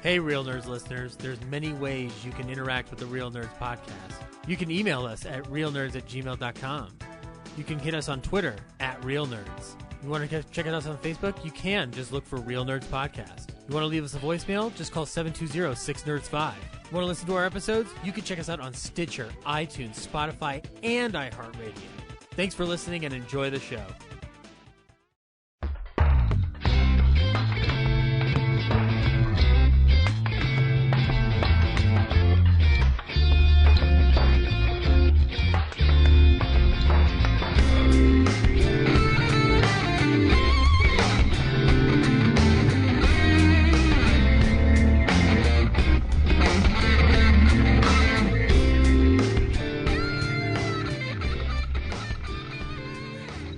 Hey, Real Nerds listeners, there's many ways you can interact with the Real Nerds podcast. You can email us at realnerds@gmail.com. You can hit us on Twitter at Real Nerds. You want to check us out on Facebook? You can. Just look for Real Nerds Podcast. You want to leave us a voicemail? Just call 720-6NERDS5. You want to listen to our episodes? You can check us out on Stitcher, iTunes, Spotify, and iHeartRadio. Thanks for listening and enjoy the show.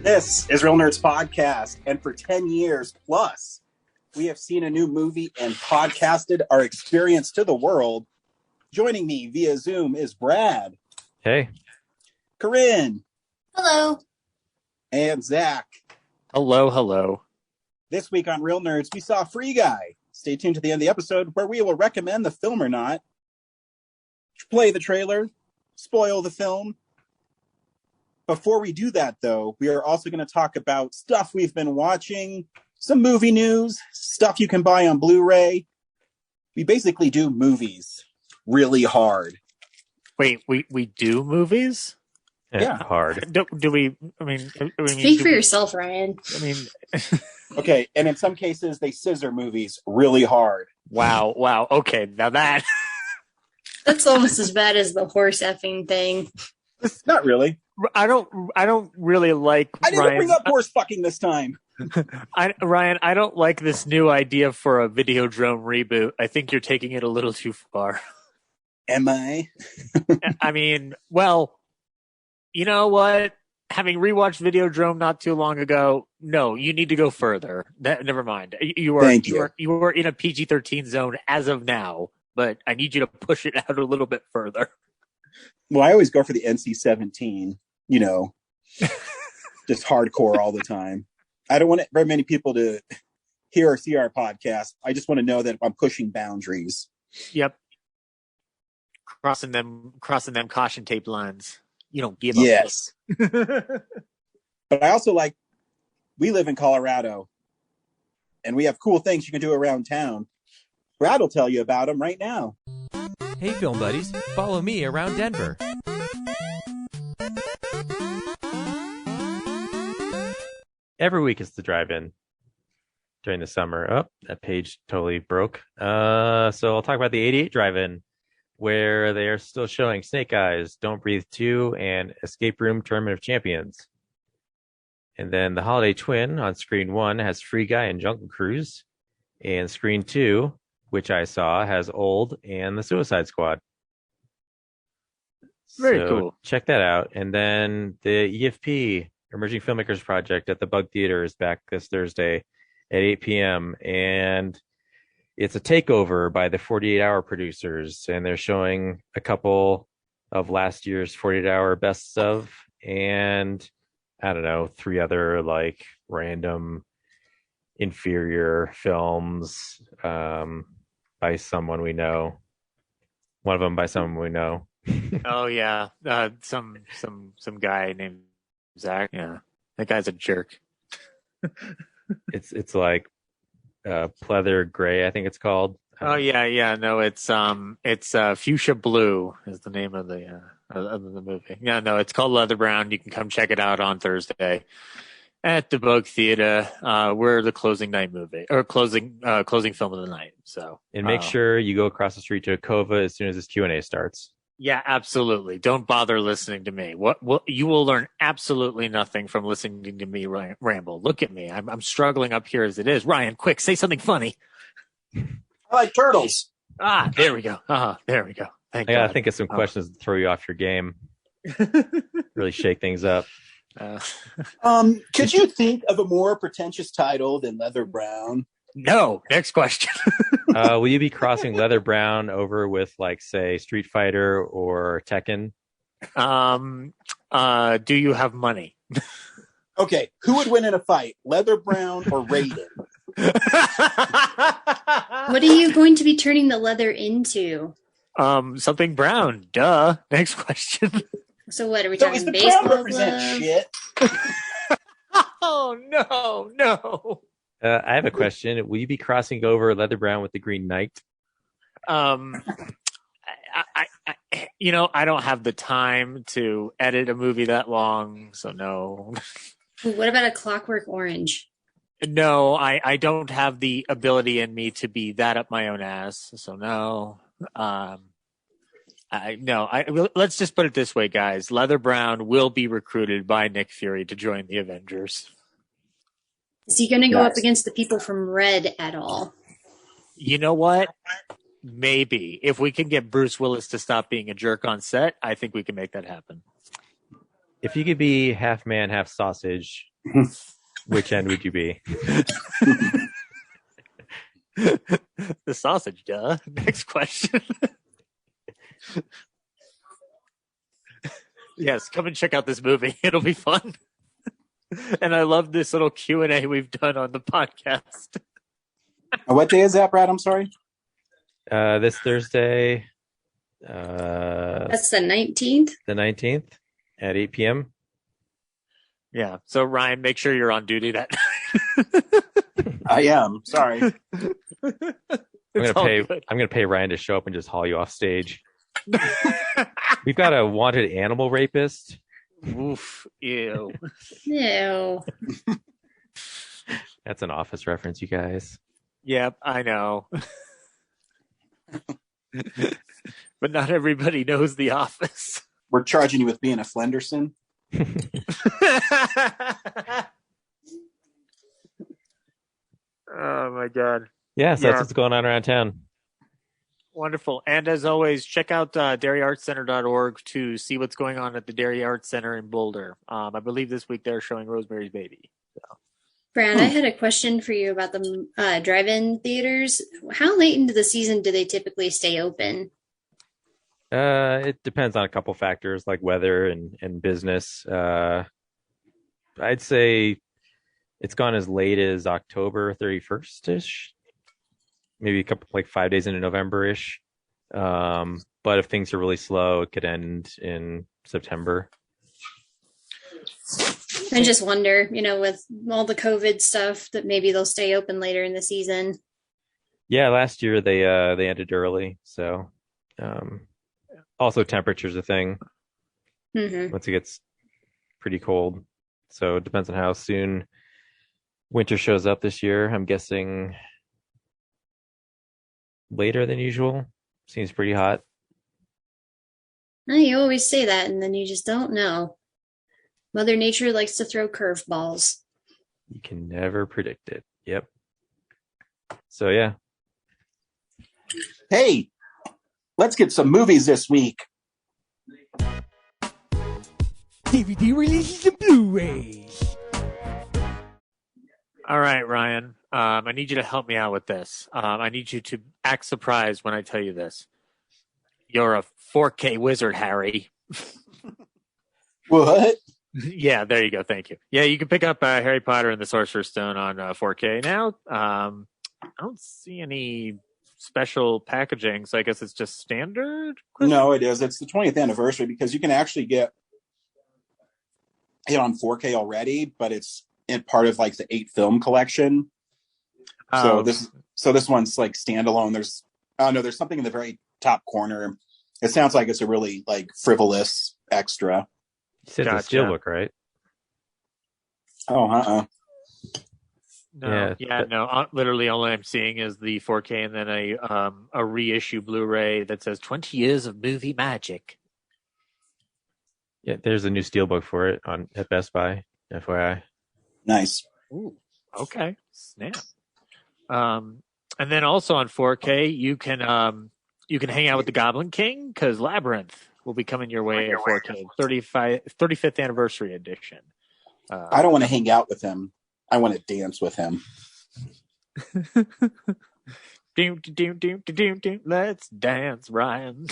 This is Real Nerds Podcast, and for 10 years plus, we have seen a new movie and podcasted our experience to the world. Joining me via Zoom is Brad. Hey. Corinne. Hello. And Zach. Hello, hello. This week on Real Nerds, we saw Free Guy. Stay tuned to the end of the episode where we will recommend the film or not, play the trailer, spoil the film. Before we do that, though, we are also going to talk about stuff we've been watching, some movie news, stuff you can buy on Blu-ray. We basically do movies really hard. Wait, we do movies? Yeah. Hard. Do we, I mean... Speak for yourself, Ryan. I mean... Okay, and in some cases, they scissor movies really hard. Wow. Okay, now that... That's almost as bad as the horse effing thing. Not really. I don't really like I didn't bring up horse fucking this time. Ryan, I don't like this new idea for a Videodrome reboot. I think you're taking it a little too far. Am I? I mean, well, you know what? Having rewatched Videodrome not too long ago, no, you need to go further. Never mind. You are in a PG-13 zone as of now, but I need you to push it out a little bit further. Well, I always go for the NC-17, you know, just hardcore all the time. I don't want very many people to hear or see our podcast. I just want to know that I'm pushing boundaries. Yep. Crossing them caution tape lines. You don't give up. Yes. But I also we live in Colorado, and we have cool things you can do around town. Brad will tell you about them right now. Hey, film buddies, follow me around Denver. Every week is the drive-in during the summer. Oh, that page totally broke. So I'll talk about the 88 drive-in, where they are still showing Snake Eyes, Don't Breathe 2, and Escape Room Tournament of Champions. And then the Holiday Twin on screen 1 has Free Guy and Jungle Cruise. And screen 2, which I saw, has Old and the Suicide Squad. Very cool. Check that out. And then the EFP, Emerging Filmmakers Project at the Bug Theater, is back this Thursday at 8 p.m. And it's a takeover by the 48 Hour producers. And they're showing a couple of last year's 48 Hour bests of, and I don't know, 3 other random inferior films by someone we know. One of them by someone we know. Oh yeah, some guy named Zach. Yeah, that guy's a jerk. It's like pleather gray, I think it's called. Oh yeah. No, it's Fuchsia Blue is the name of the movie. Yeah, no, it's called Leather Brown. You can come check it out on Thursday at the Bug Theater. We're the closing night movie or closing film of the night. So, and make sure you go across the street to Akova as soon as this Q&A starts. Yeah, absolutely. Don't bother listening to me. What you will learn absolutely nothing from listening to me ramble. Look at me. I'm struggling up here as it is. Ryan, quick, say something funny. I like turtles. There we go. There we go. Thank I God. gotta think of some questions to throw you off your game. Really shake things up. Could you think of a more pretentious title than Leather Brown? No. Next question. Will you be crossing Leather Brown over with, say, Street Fighter or Tekken? Do you have money? Okay, who would win in a fight, Leather Brown or Raiden? What are you going to be turning the leather into? Something brown. Duh. Next question. So what are we So talking? is the Baseball brown represent glove? shit? Oh no. I have a question. Will you be crossing over Leather Brown with the Green Knight? I don't have the time to edit a movie that long, so no. What about a Clockwork Orange? No, I don't have the ability in me to be that up my own ass, so no. Let's just put it this way, guys. Leather Brown will be recruited by Nick Fury to join the Avengers. Is he going to go up against the people from Red at all? You know what? Maybe. If we can get Bruce Willis to stop being a jerk on set, I think we can make that happen. If you could be half man, half sausage, which end would you be? The sausage, duh. Next question. Yes, come and check out this movie. It'll be fun. And I love this little Q&A we've done on the podcast. What day is that, Brad? I'm sorry. This Thursday. That's the 19th? The 19th at 8 p.m. Yeah. So, Ryan, make sure you're on duty that night. I am. Sorry. I'm gonna pay Ryan to show up and just haul you off stage. We've got a wanted animal rapist. Oof. Ew. Ew. That's an Office reference, you guys. Yep, I know. But not everybody knows The Office. We're charging you with being a Flenderson. Oh my God. Yeah, so that's what's going on around town. Wonderful. And as always, check out dairyartscenter.org to see what's going on at the Dairy Arts Center in Boulder. I believe this week they're showing Rosemary's Baby. So. Brad, I had a question for you about the drive-in theaters. How late into the season do they typically stay open? It depends on a couple factors like weather and business. I'd say it's gone as late as October 31st-ish. Maybe a couple, like 5 days into November-ish. But if things are really slow, it could end in September. I just wonder, with all the COVID stuff, that maybe they'll stay open later in the season. Yeah, last year they ended early. So also temperature's a thing. Mm-hmm. Once it gets pretty cold. So it depends on how soon winter shows up this year. I'm guessing later than usual. Seems pretty hot. You always say that, and then you just don't know. Mother Nature likes to throw curveballs. You can never predict it. Yep. So, yeah. Hey, let's get some movies this week. DVD releases and Blu-rays. All right, Ryan. I need you to help me out with this. I need you to act surprised when I tell you this. You're a 4K wizard, Harry. What? Yeah, there you go. Thank you. Yeah, you can pick up Harry Potter and the Sorcerer's Stone on 4K now. I don't see any special packaging, so I guess it's just standard? No, it is. It's the 20th anniversary because you can actually get it on 4K already, but it's in part of like the 8 film collection. So this one's like standalone. There's something in the very top corner. It sounds like it's a really like frivolous extra. You said it's a steelbook, right? Oh, No. Literally, all I'm seeing is the 4K and then a reissue Blu-ray that says 20 years of movie magic. Yeah, there's a new steelbook for it at Best Buy. FYI. Nice. Ooh, okay, snap. And then also on 4K, you can hang out with the Goblin King because Labyrinth will be coming your way at 4K, 35th anniversary edition. I don't want to hang out with him. I want to dance with him. Let's dance, Ryan.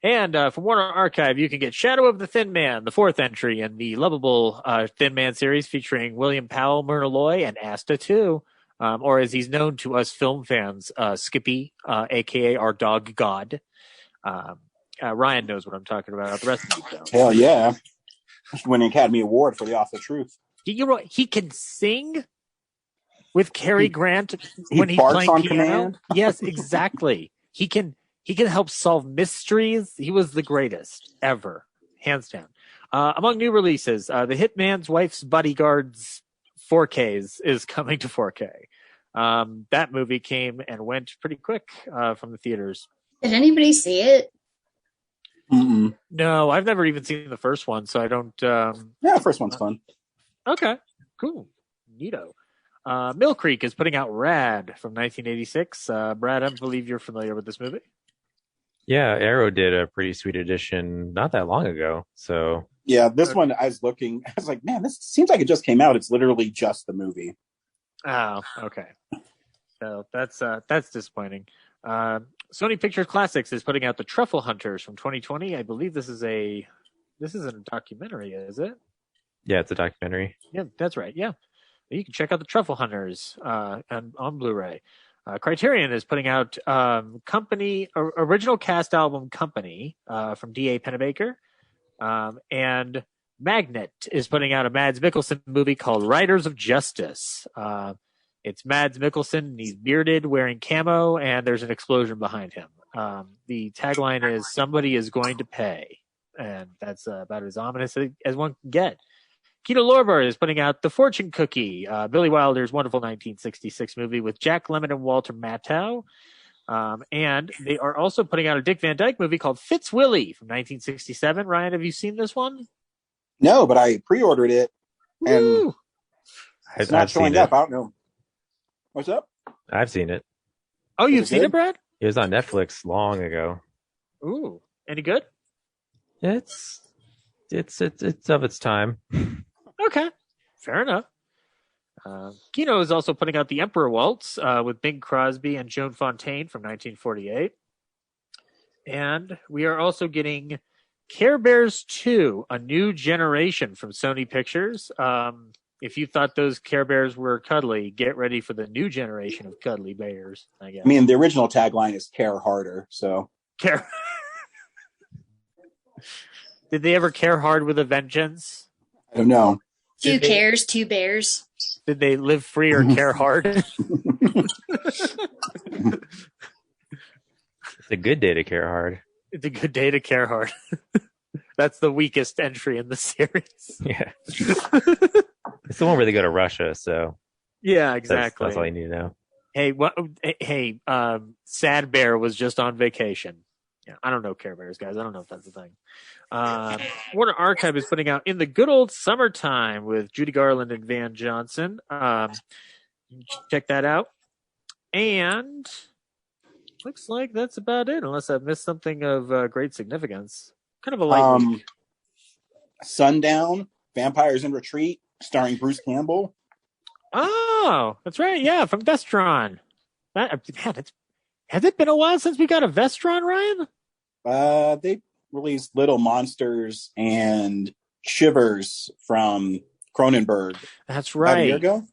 And from Warner Archive, you can get Shadow of the Thin Man, the 4th entry in the lovable Thin Man series featuring William Powell, Myrna Loy, and Asta 2. Or as he's known to us film fans, Skippy, a.k.a. our dog god. Ryan knows what I'm talking about. The rest of you don't. Hell yeah. Win an Academy Award for The Awful Truth. He can sing with Cary Grant when he's barks playing on piano. command. Yes, exactly. He can help solve mysteries. He was the greatest ever, hands down. Among new releases, The Hitman's Wife's Bodyguards 4Ks is coming to 4K. That movie came and went pretty quick from the theaters. Did anybody see it? Mm-mm. No, I've never even seen the first one, so I don't. Yeah, the first one's fun. Okay, cool, neato. Mill Creek is putting out Rad from 1986. Brad, I believe you're familiar with this movie. Yeah, Arrow did a pretty sweet edition not that long ago. So yeah, this one I was like, man, this seems like it just came out. It's literally just the movie. Oh, okay. So that's disappointing. Sony Pictures Classics is putting out The Truffle Hunters from 2020. I believe this isn't a documentary, is it? Yeah, it's a documentary. Yeah, that's right. Yeah. You can check out The Truffle Hunters on Blu-ray. Criterion is putting out original cast album Company from D.A. Pennebaker. And Magnet is putting out a Mads Mikkelsen movie called Riders of Justice. It's Mads Mikkelsen, and he's bearded, wearing camo, and there's an explosion behind him. The tagline is, somebody is going to pay. And that's about as ominous as one can get. Kino Lorber is putting out The Fortune Cookie, Billy Wilder's wonderful 1966 movie with Jack Lemmon and Walter Matthau. And they are also putting out a Dick Van Dyke movie called Fitzwilly from 1967. Ryan, have you seen this one? No, but I pre-ordered it. And Woo! it's not showing up. I don't know. What's up? I've seen it. Oh, you've seen it, Brad? It was on Netflix long ago. Ooh, any good? It's of its time. Okay, fair enough. Kino is also putting out The Emperor Waltz with Bing Crosby and Joan Fontaine from 1948. And we are also getting Care Bears 2, A New Generation from Sony Pictures. If you thought those Care Bears were cuddly, get ready for the new generation of cuddly bears, I guess. I mean, the original tagline is Care Harder, so. Care. Did they ever care hard with a vengeance? I don't know. Two bears. Did they live free or care hard? It's a good day to care hard. It's a good day to care hard. That's the weakest entry in the series. Yeah. It's the one where they go to Russia, so. Yeah, exactly. That's all you need to know. Hey, Sad Bear was just on vacation. Yeah, I don't know Care Bears, guys. I don't know if that's the thing. Warner Archive is putting out In the Good Old Summertime with Judy Garland and Van Johnson. Check that out. And looks like that's about it, unless I've missed something of great significance. Kind of a light week. Sundown, Vampires in Retreat, starring Bruce Campbell. Oh, that's right. Yeah, from Vestron. Has it been a while since we got a Vestron, Ryan? They released Little Monsters and Shivers from Cronenberg. That's right. About a year ago.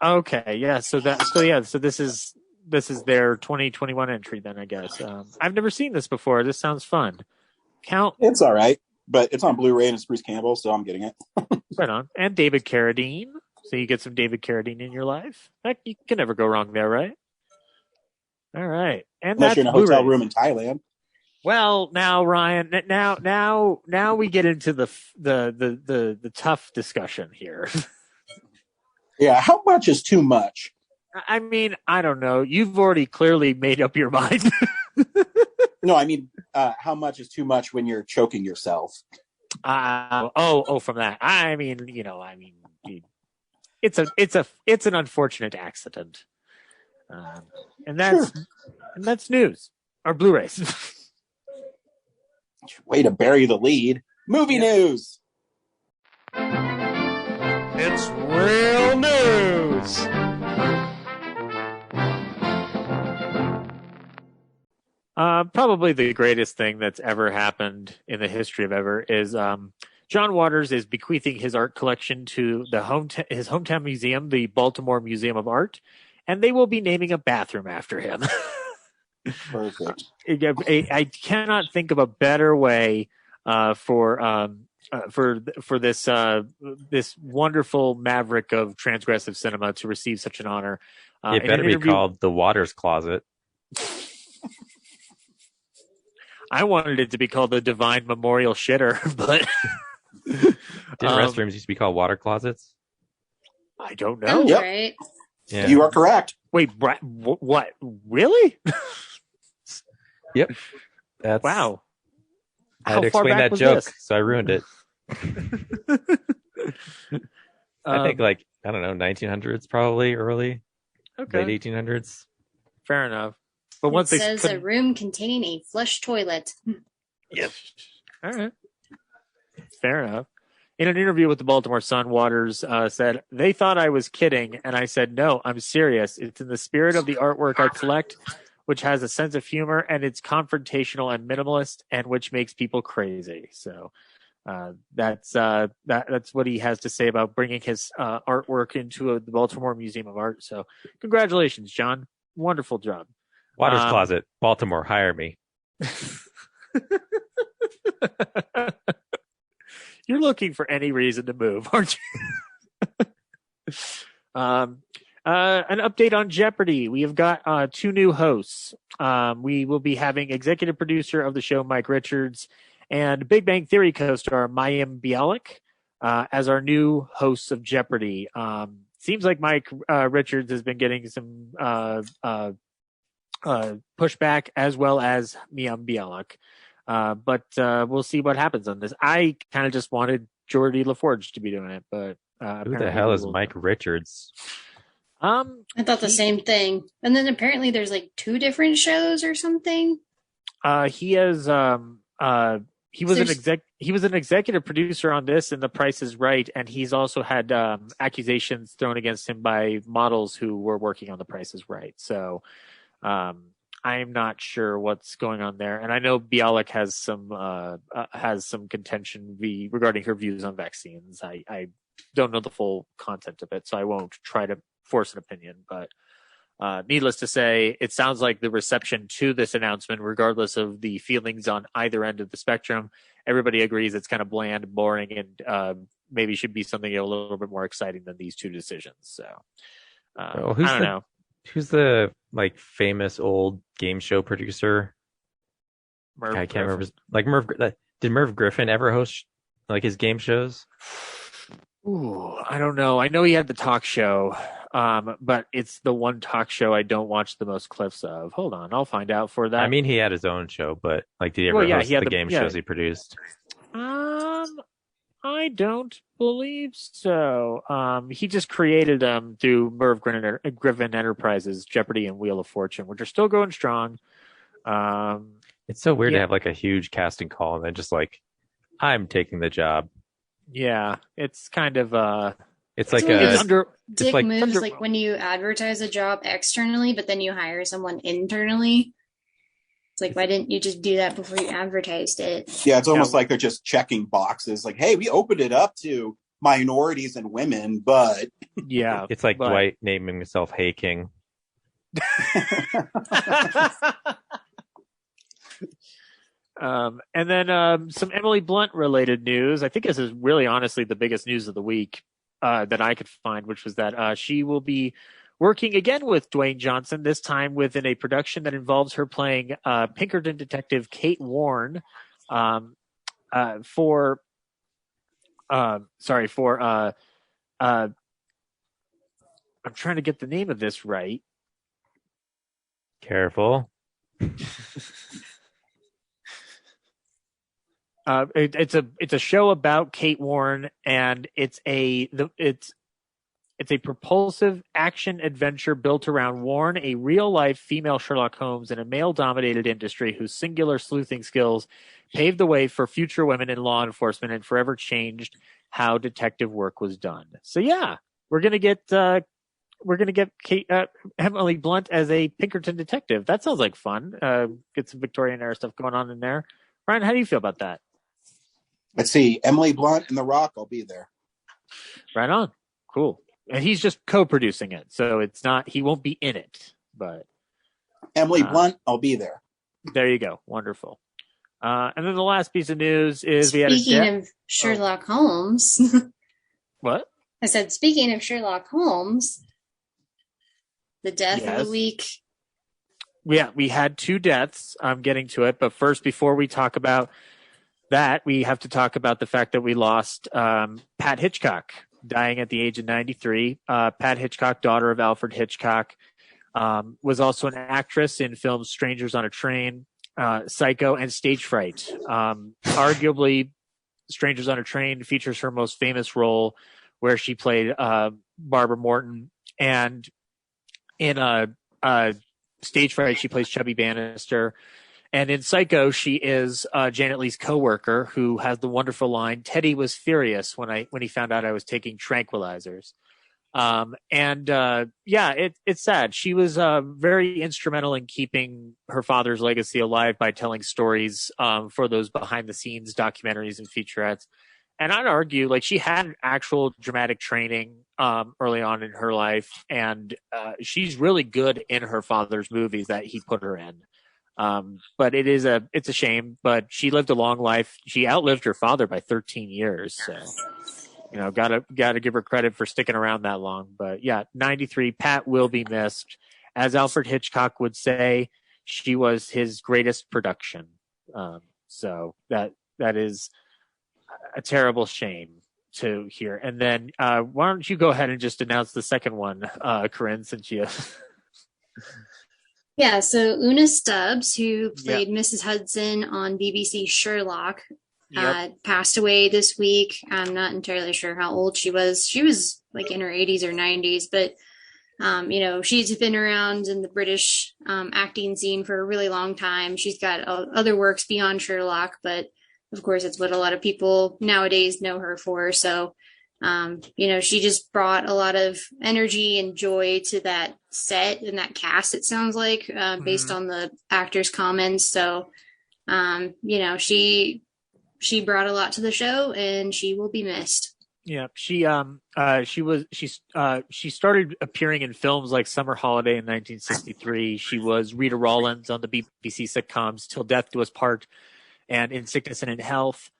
Okay, yeah. So this is their 2021 entry then, I guess. I've never seen this before. This sounds fun. It's all right, but it's on Blu-ray and it's Bruce Campbell, so I'm getting it. Right on. And David Carradine. So you get some David Carradine in your life. Heck, you can never go wrong there, right? All right. And unless you're in a Blu-ray. hotel room in Thailand. Well, now Ryan, now we get into the tough discussion here. Yeah, how much is too much? I mean, I don't know. You've already clearly made up your mind. No, I mean, how much is too much when you're choking yourself? From that. I mean, it's an unfortunate accident, and that's news or Blu-rays. Way to bury the lead. Movie news. It's real news. Probably the greatest thing that's ever happened in the history of ever is John Waters is bequeathing his art collection to his hometown museum, the Baltimore Museum of Art, and they will be naming a bathroom after him. Perfect. I cannot think of a better way for this this wonderful maverick of transgressive cinema to receive such an honor. It better be called the Waters Closet. I wanted it to be called the Divine Memorial Shitter, but didn't restrooms used to be called water closets? I don't know. Yep. Right. Yeah. You are correct. Wait, what? Really? Yep. That's wow. I had to explain that joke, so I ruined it. I think I don't know, 1900s probably, early, late 1800s. Fair enough. But once it says a room containing a flush toilet. Yep. All right. Fair enough. In an interview with the Baltimore Sun, Waters said, "They thought I was kidding, and I said, no, I'm serious. It's in the spirit of the artwork I collect, which has a sense of humor, and it's confrontational and minimalist, and which makes people crazy." So that's what he has to say about bringing his artwork into the Baltimore Museum of Art. So congratulations, John. Wonderful job. Waters Closet, Baltimore, hire me. You're looking for any reason to move, aren't you? An update on Jeopardy. We have got 2 new hosts. We will be having executive producer of the show, Mike Richards, and Big Bang Theory co-star Mayim Bialik as our new hosts of Jeopardy. Seems like Mike Richards has been getting some pushback, as well as Mayim Bialik. But we'll see what happens on this. I kind of just wanted Geordie LaForge to be doing it, but who the hell is Mike Richards? I thought the same thing. And then apparently there's 2 different shows or something. He has he was an executive producer on this and The Price is Right, and he's also had accusations thrown against him by models who were working on The Price is Right. So I'm not sure what's going on there, and I know Bialik has some contention regarding her views on vaccines. I don't know the full content of it, so I won't try to force an opinion. But needless to say, it sounds like the reception to this announcement, regardless of the feelings on either end of the spectrum, everybody agrees it's kind of bland, boring, and maybe should be something a little bit more exciting than these 2 decisions. So I don't know. Who's the famous old game show producer? I can't remember. Did Merv Griffin ever host his game shows? Ooh, I don't know. I know he had the talk show, but it's the one talk show I don't watch the most clips of. Hold on, I'll find out for that. I mean, he had his own show, but did he ever host the game shows he produced? I don't believe so. He just created them through Merv Griffin Enterprises, Jeopardy and Wheel of Fortune, which are still going strong. It's so weird to have a huge casting call and then just I'm taking the job. Yeah, it's kind of it's like dick moves when you advertise a job externally, but then you hire someone internally. It's why didn't you just do that before you advertised it? Yeah, it's almost like they're just checking boxes. Hey, we opened it up to minorities and women, but... Yeah. It's Dwight naming himself Hey King. And then some Emily Blunt related news. I think this is really honestly the biggest news of the week that I could find, which was that she will be working again with Dwayne Johnson, this time within a production that involves her playing Pinkerton detective Kate Warren I'm trying to get the name of this right. Careful. It's a show about Kate Warren, and it's a propulsive action adventure built around Warren, a real-life female Sherlock Holmes in a male-dominated industry whose singular sleuthing skills paved the way for future women in law enforcement and forever changed how detective work was done. So yeah, we're going to get we're gonna get Emily Blunt as a Pinkerton detective. That sounds like fun. Get some Victorian era stuff going on in there. Ryan, how do you feel about that? Let's see, Emily Blunt and The Rock. I'll be there. Right on. Cool. And he's just co-producing it, so it's not. He won't be in it, but Emily Blunt, I'll be there. There you go. Wonderful. And then the last piece of news is speaking of Sherlock Holmes. What? I said, speaking of Sherlock Holmes, the death of the week. Yeah, we had 2 deaths. I'm getting to it, but first, before we talk about that, we have to talk about the fact that we lost Pat Hitchcock, dying at the age of 93. Pat Hitchcock, daughter of Alfred Hitchcock, was also an actress in films Strangers on a Train, Psycho, and Stage Fright. Arguably, Strangers on a Train features her most famous role, where she played Barbara Morton, and in Stage Fright, she plays Chubby Bannister. And in Psycho, she is Janet Leigh's coworker, who has the wonderful line, "Teddy was furious when he found out I was taking tranquilizers." It's sad. She was very instrumental in keeping her father's legacy alive by telling stories for those behind the scenes documentaries and featurettes. And I'd argue, like, she had actual dramatic training early on in her life, and she's really good in her father's movies that he put her in. But it's a shame, but she lived a long life. She outlived her father by 13 years. So, gotta give her credit for sticking around that long. But yeah, 93, Pat will be missed. As Alfred Hitchcock would say, she was his greatest production. So that is a terrible shame to hear. And then, why don't you go ahead and just announce the second one, Corinne, since you... Yeah, so Una Stubbs, who played Mrs. Hudson on BBC Sherlock, passed away this week. I'm not entirely sure how old she was. She was like in her 80s or 90s, but she's been around in the British acting scene for a really long time. She's got other works beyond Sherlock, but of course, it's what a lot of people nowadays know her for. So, she just brought a lot of energy and joy to that set and that cast, it sounds like, based on the actors' comments. So, she brought a lot to the show, and she will be missed. Yeah, she started appearing in films like Summer Holiday in 1963. She was Rita Rollins on the BBC sitcoms Till Death Do Us Part and In Sickness and in Health.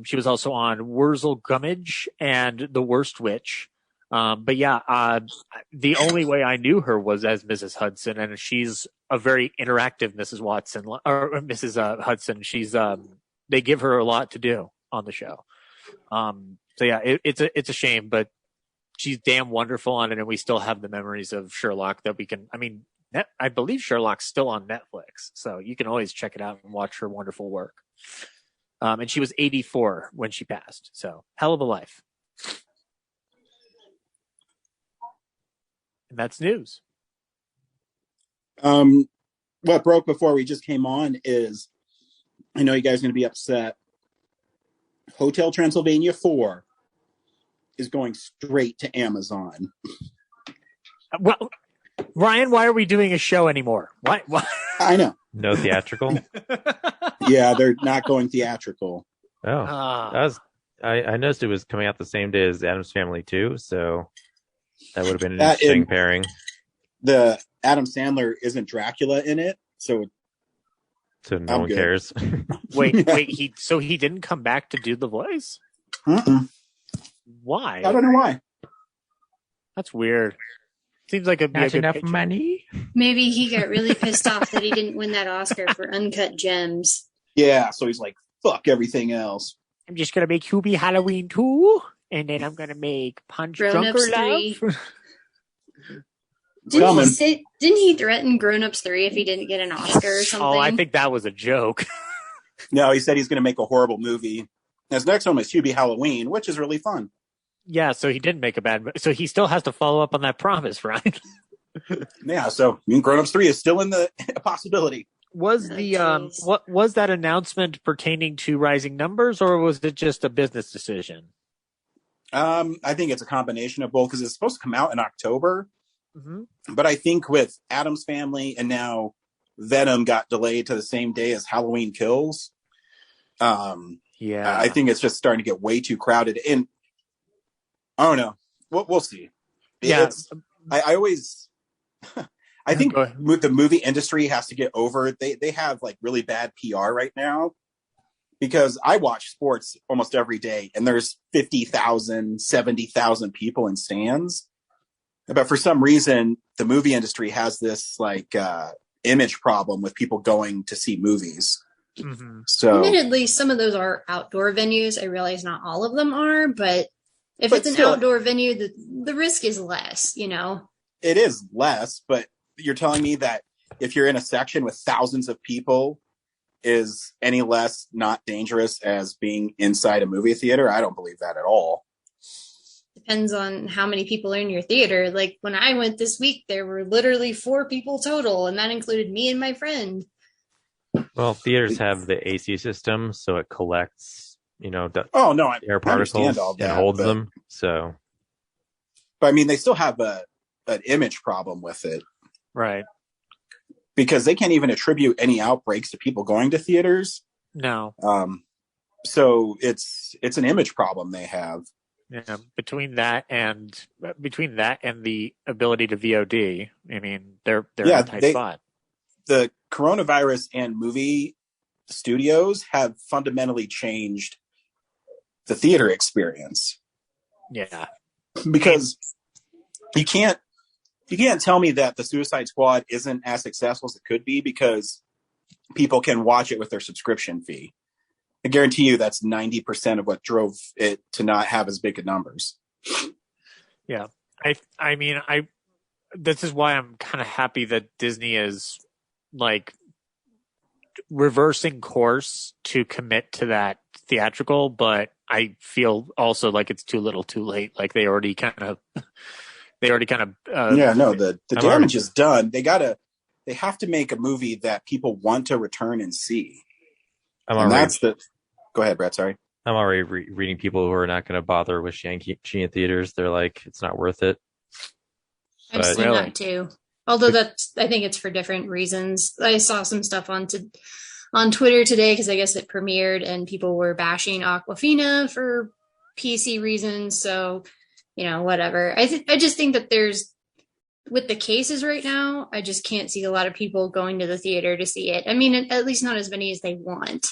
She was also on Wurzel Gummidge and The Worst Witch. The only way I knew her was as Mrs. Hudson, and she's a very interactive Mrs. Watson or Mrs. Hudson. She's they give her a lot to do on the show. It's a shame, but she's damn wonderful on it, and we still have the memories of Sherlock that we can. I mean, I believe Sherlock's still on Netflix, so you can always check it out and watch her wonderful work. And she was 84 when she passed, so hell of a life. And that's news. What broke before we just came on is, I know you guys are going to be upset. Hotel Transylvania 4 is going straight to Amazon. Well, Ryan, why are we doing a show anymore? Why? I know. No theatrical? Yeah, they're not going theatrical. Oh, I noticed it was coming out the same day as Addams Family 2, so that would have been an interesting pairing. The Adam Sandler isn't Dracula in it, so no one cares. Wait, he didn't come back to do the voice? Why? I don't know why. That's weird. Seems like it'd be not enough picture. Money. Maybe he got really pissed off that he didn't win that Oscar for Uncut Gems. Yeah, so he's like, fuck everything else. I'm just gonna make Hubie Halloween 2, and then I'm gonna make Punch Drunker Love. Didn't he threaten Grown Ups 3 if he didn't get an Oscar or something? Oh, I think that was a joke. No, he said he's going to make a horrible movie. His next one was Hubie Halloween, which is really fun. Yeah, so he didn't make a bad movie. So he still has to follow up on that promise, right? Yeah, so Grown Ups 3 is still in the possibility. Was what was that announcement pertaining to Rising Numbers, or was it just a business decision? I think it's a combination of both, because it's supposed to come out in October. Mm-hmm. But I think with Addams Family and now Venom got delayed to the same day as Halloween Kills. I think it's just starting to get way too crowded. And I don't know. We'll see. Yeah. I always... I think the movie industry has to get over it. They have like really bad PR right now, because I watch sports almost every day and there's 50,000, 70,000 people in stands. But for some reason, the movie industry has this like image problem with people going to see movies. Mm-hmm. So, admittedly, some of those are outdoor venues. I realize not all of them are, but it's an outdoor venue, the risk is less, you know? It is less, but you're telling me that if you're in a section with thousands of people is any less not dangerous as being inside a movie theater? I don't believe that at all. Depends on how many people are in your theater. Like when I went this week, there were literally 4 people total, and that included me and my friend. Well, theaters have the AC system, so it collects, air particles and holds them. So, but I mean, they still have an image problem with it. Right. Because they can't even attribute any outbreaks to people going to theaters. No. So it's an image problem they have. Yeah. Between that and the ability to VOD, I mean, they're in a tight spot. The coronavirus and movie studios have fundamentally changed the theater experience. Yeah. Because you can't tell me that the Suicide Squad isn't as successful as it could be because people can watch it with their subscription fee. I guarantee you that's 90% of what drove it to not have as big of numbers. Yeah. I mean, this is why I'm kind of happy that Disney is like reversing course to commit to that theatrical, but I feel also like it's too little too late. Like they already kind of the damage is done. They have to make a movie that people want to return and see. Go ahead, Brett. Sorry. I'm already reading people who are not going to bother with Shang-Chi in theaters. They're like, it's not worth it. I've seen that too. Although I think it's for different reasons. I saw some stuff on Twitter today because I guess it premiered and people were bashing Awkwafina for PC reasons. So, whatever. I just think that with the cases right now, I just can't see a lot of people going to the theater to see it. I mean, at least not as many as they want.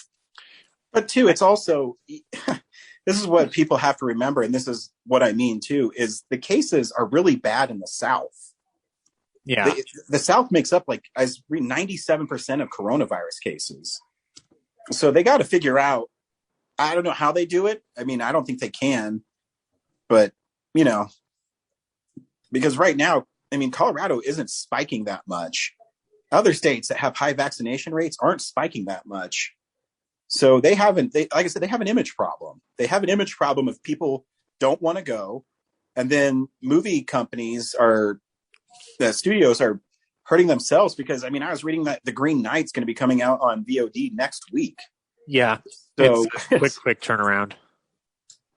But too, it's also, this is what people have to remember, and this is what I mean too, is the cases are really bad in the South. Yeah. The South makes up 97% of coronavirus cases. So they got to figure out, I don't know how they do it. I mean, I don't think they can, but because right now, I mean, Colorado isn't spiking that much. Other states that have high vaccination rates aren't spiking that much. So like I said, they have an image problem. They have an image problem if people don't want to go. And then movie companies the studios are hurting themselves because, I mean, I was reading that The Green Knight's going to be coming out on VOD next week. Yeah. So it's a quick turnaround.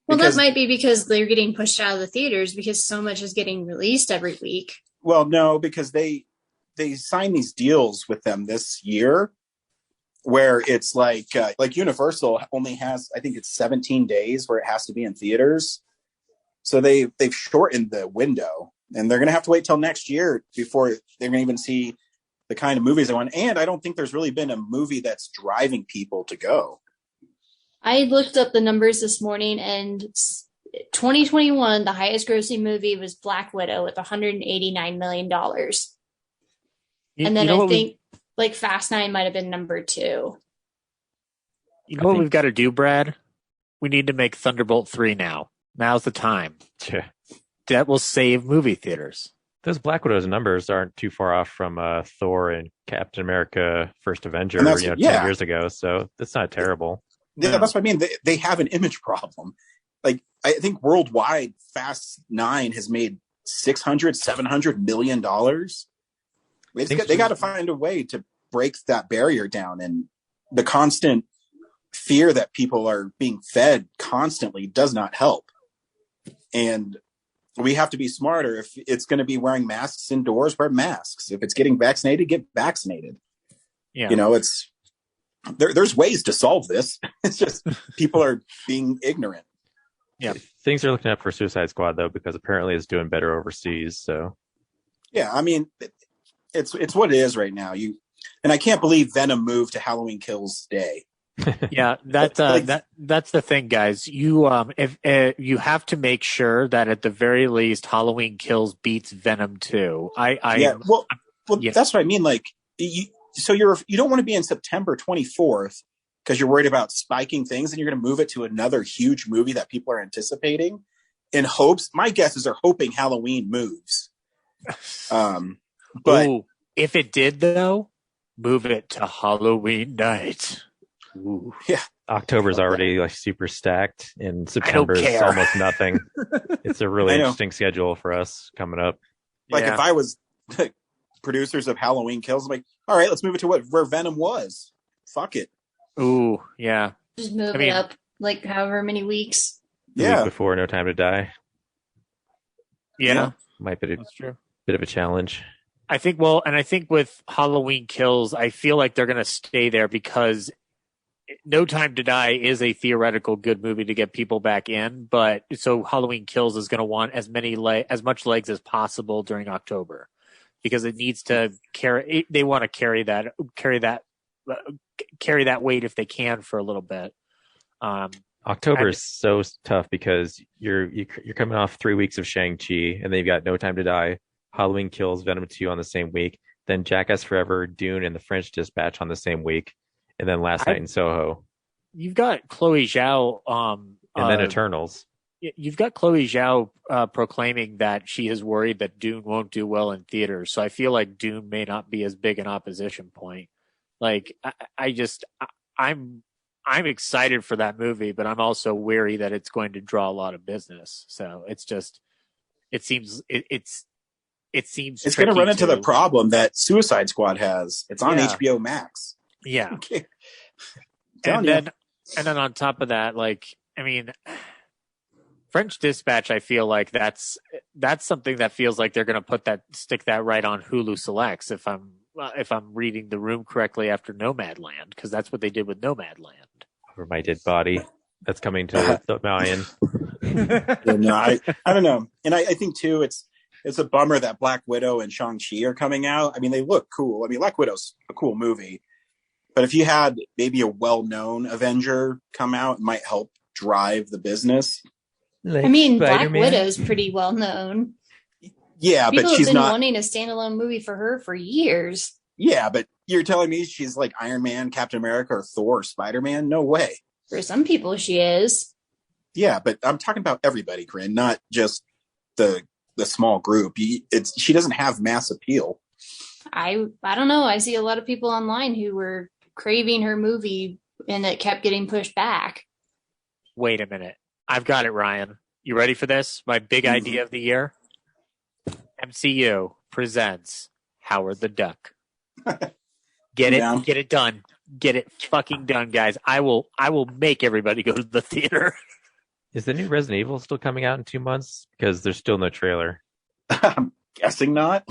Well, that might be because they're getting pushed out of the theaters because so much is getting released every week. Well, no, because they signed these deals with them this year where it's like Universal only has, I think it's 17 days where it has to be in theaters. So they've shortened the window, and they're going to have to wait till next year before they're going to even see the kind of movies they want. And I don't think there's really been a movie that's driving people to go. I looked up the numbers this morning, and 2021, the highest grossing movie was Black Widow with $189 million. And then I think Fast 9 might have been number 2. You know what we've got to do, Brad? We need to make Thunderbolt 3 now. Now's the time. Yeah. That will save movie theaters. Those Black Widow's numbers aren't too far off from Thor and Captain America First Avenger 10 years ago, so that's not terrible. Yeah, that's what I mean. They have an image problem. Like, I think worldwide, Fast 9 has made $600-700 million. They got to find a way to break that barrier down, and the constant fear that people are being fed constantly does not help. And we have to be smarter. If it's going to be wearing masks indoors, wear masks. If it's getting vaccinated, get vaccinated. Yeah. It's there's ways to solve this. It's just people are being ignorant. Yeah. Things are looking up for Suicide Squad though, because apparently it's doing better overseas. So yeah, I mean, it's what it is right now. And I can't believe Venom moved to Halloween Kills Day. Yeah, that's the thing, guys. You if you have to make sure that at the very least Halloween Kills beats Venom 2. Well, that's what I mean. Like, you don't want to be in September 24th because you're worried about spiking things, and you're going to move it to another huge movie that people are anticipating in hopes. My guess is they're hoping Halloween moves. But ooh, if it did though, move it to Halloween night. Ooh. Yeah, October's already like super stacked, and September is almost nothing. It's a really interesting schedule for us coming up. Like if I was producers of Halloween Kills, I'm like, all right, let's move it to where Venom was. Fuck it. Ooh, yeah. Just move it up like however many weeks. Week before No Time to Die. Yeah, might be that's true. Bit of a challenge. I think. Well, and I think with Halloween Kills, I feel like they're going to stay there because No Time to Die is a theoretical good movie to get people back in, but so Halloween Kills is going to want as much legs as possible during October because it needs to carry. They want to carry that weight if they can for a little bit. October is so tough because you're coming off 3 weeks of Shang-Chi, and then you've got No Time to Die, Halloween Kills, Venom 2 on the same week, then Jackass Forever, Dune, and The French Dispatch on the same week. And then Last Night in Soho. You've got Chloe Zhao. And then Eternals. You've got Chloe Zhao proclaiming that she is worried that Dune won't do well in theaters. So I feel like Dune may not be as big an opposition point. Like I'm excited for that movie, but I'm also wary that it's going to draw a lot of business. So it seems it's going to run into the problem that Suicide Squad has. It's on HBO Max. Yeah. Okay. And then on top of that, like, I mean, French Dispatch, I feel like that's something that feels like they're going to stick that right on Hulu Selects if I'm reading the room correctly after Nomadland, because that's what they did with Nomadland. Over My Dead Body. That's coming to the Mayan. No, I don't know. And I think too, it's a bummer that Black Widow and Shang-Chi are coming out. I mean, they look cool. I mean, Black Widow's a cool movie. But if you had maybe a well-known Avenger come out, it might help drive the business. Like Spider-Man. Black Widow's pretty well-known. Yeah, People but she's have been not wanting a standalone movie for her for years. Yeah, but you're telling me she's like Iron Man, Captain America, or Thor, or Spider-Man? No way. For some people, she is. Yeah, but I'm talking about everybody, Corinne, not just the small group. She doesn't have mass appeal. I don't know. I see a lot of people online who were craving her movie and it kept getting pushed back. Wait a minute. I've got it, Ryan. You ready for this? My big idea of the year? MCU presents Howard the Duck. Get it done. Get it fucking done, guys. I will make everybody go to the theater. Is the new Resident Evil still coming out in 2 months? Because there's still no trailer. I'm guessing not.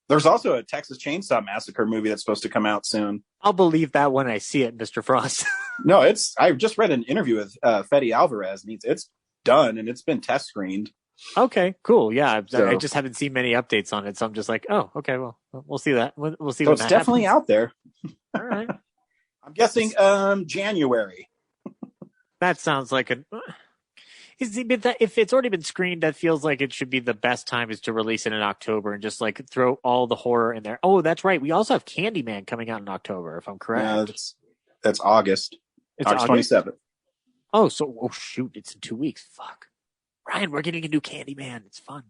There's also a Texas Chainsaw Massacre movie that's supposed to come out soon. I'll believe that when I see it, Mr. Frost. No, I've just read an interview with Fede Alvarez, and it's done, and it's been test screened. Okay, cool. Yeah, I just haven't seen many updates on it, so I'm just like, oh, okay, well, we'll see that. We'll see. So it's definitely out there. All right. I'm guessing January. That sounds like if it's already been screened, that feels like it should be the best time is to release it in October and just like throw all the horror in there. Oh, that's right. We also have Candyman coming out in October, if I'm correct. Yeah, that's August. It's August 27th. Oh, shoot. It's in 2 weeks. Fuck. Ryan, we're getting a new Candyman. It's fun.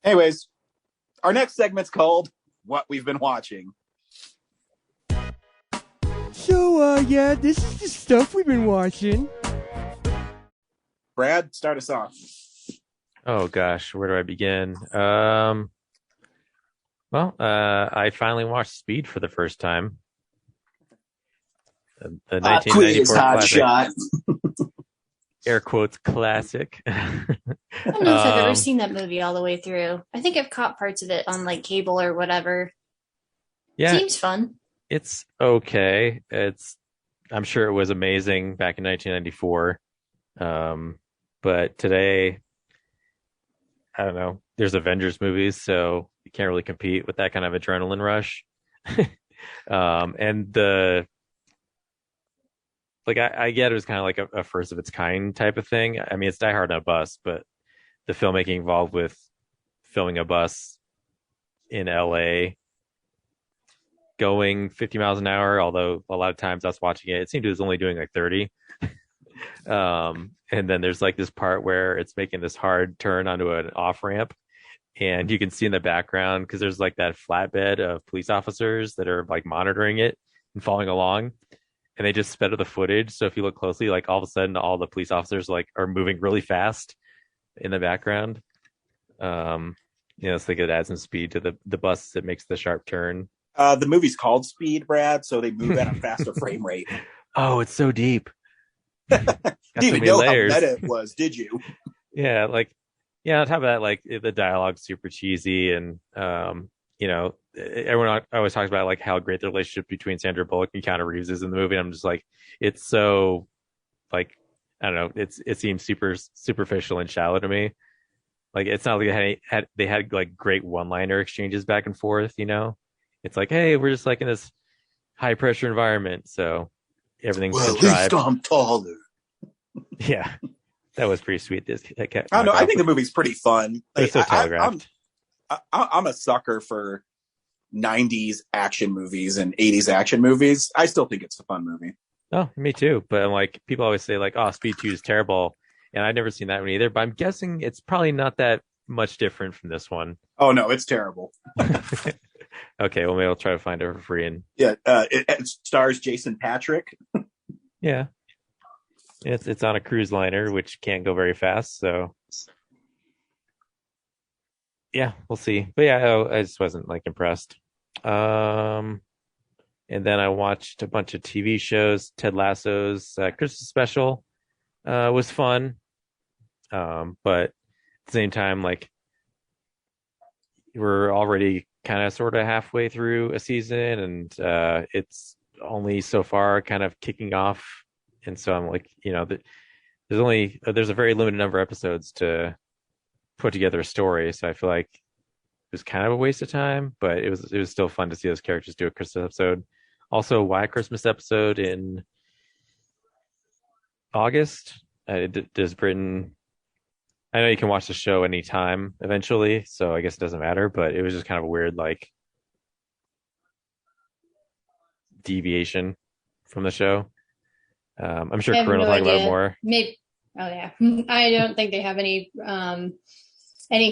Anyways, our next segment's called What We've Been Watching. So, this is the stuff we've been watching. Brad, start us off. Oh, gosh. Where do I begin? I finally watched Speed for the first time. The 1994 hot classic. shot. air quotes classic. I don't know if I've ever seen that movie all the way through. I think I've caught parts of it on like cable or whatever. Yeah, seems fun. It's okay. I'm sure it was amazing back in 1994. But today, I don't know. There's Avengers movies, so you can't really compete with that kind of adrenaline rush. And I get it was kind of like a first of its kind type of thing. I mean, it's Die Hard on a bus, but the filmmaking involved with filming a bus in LA going 50 miles an hour, although a lot of times I was watching it seemed it was only doing like 30. And then there's like this part where it's making this hard turn onto an off ramp, and you can see in the background, because there's like that flatbed of police officers that are like monitoring it and following along, and they just sped up the footage. So if you look closely, like all of a sudden all the police officers like are moving really fast in the background. So they could add some speed to the bus that makes the sharp turn. The movie's called Speed, Brad, so they move at a faster frame rate. Oh, it's so deep. Didn't even know layers. How meta it was, did you? Yeah, on top of that, like the dialogue's super cheesy, and everyone always talks about like how great the relationship between Sandra Bullock and Keanu Reeves is in the movie. And I'm just like, it's so like, I don't know, it seems super superficial and shallow to me. Like, it's not like they had like great one-liner exchanges back and forth, It's like, hey, we're just like in this high pressure environment, so everything's contrived. At least I'm taller. Yeah, that was pretty sweet. I don't know. I think the movie's pretty fun. It's so telegraphed. I'm a sucker for 90s action movies and 80s action movies. I still think it's a fun movie. Oh, me too. But I'm like, people always say like, oh, Speed 2 is terrible, and I've never seen that one either. But I'm guessing it's probably not that much different from this one. Oh no, it's terrible. Okay, well, maybe I'll try to find it for free. And it stars Jason Patrick. Yeah, it's on a cruise liner, which can't go very fast. So yeah, we'll see. But yeah, I just wasn't like impressed. And then I watched a bunch of TV shows. Ted Lasso's Christmas special was fun, but at the same time, like, we're already kind of sort of halfway through a season, and it's only so far kind of kicking off. And so I'm like, there's a very limited number of episodes to put together a story. So I feel like it was kind of a waste of time, but it was still fun to see those characters do a Christmas episode. Also, why a Christmas episode in August? Does Britain? I know you can watch the show anytime eventually, so I guess it doesn't matter, but it was just kind of a weird, like, deviation from the show. I'm sure Corinne will talk about it more. Maybe. Oh yeah. I don't think they have any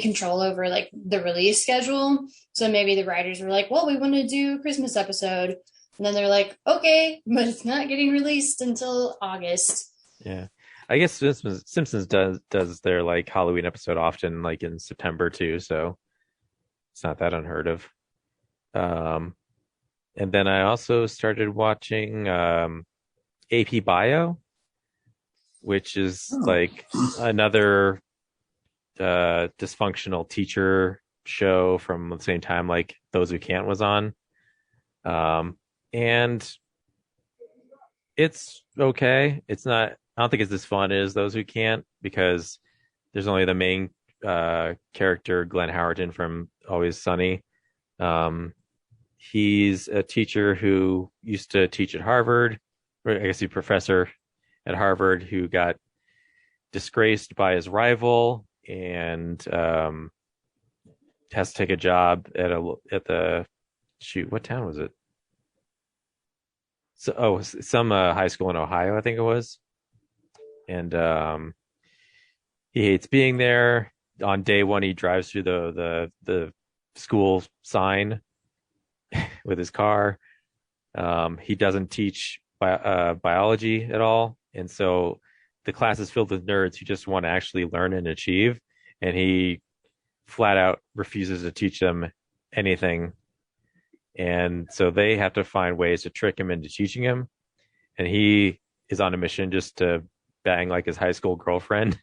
control over like the release schedule. So maybe the writers were like, well, we want to do a Christmas episode. And then they're like, okay, but it's not getting released until August. Yeah. I guess Simpsons does their like Halloween episode often, like in September too, so it's not that unheard of. And then I also started watching AP Bio, which is like another dysfunctional teacher show from the same time like Those Who Can't was on. And it's okay. It's not, I don't think it's as fun as Those Who Can't, because there's only the main character, Glenn Howerton from Always Sunny. He's a teacher who used to teach at Harvard, or I guess he's a professor at Harvard, who got disgraced by his rival and has to take a job at what town was it? So, some high school in Ohio, I think it was. And he hates being there. On day one, he drives through the school sign with his car. He doesn't teach biology at all, and so the class is filled with nerds who just want to actually learn and achieve, and he flat out refuses to teach them anything. And so they have to find ways to trick him into teaching him, and he is on a mission just to bang like his high school girlfriend,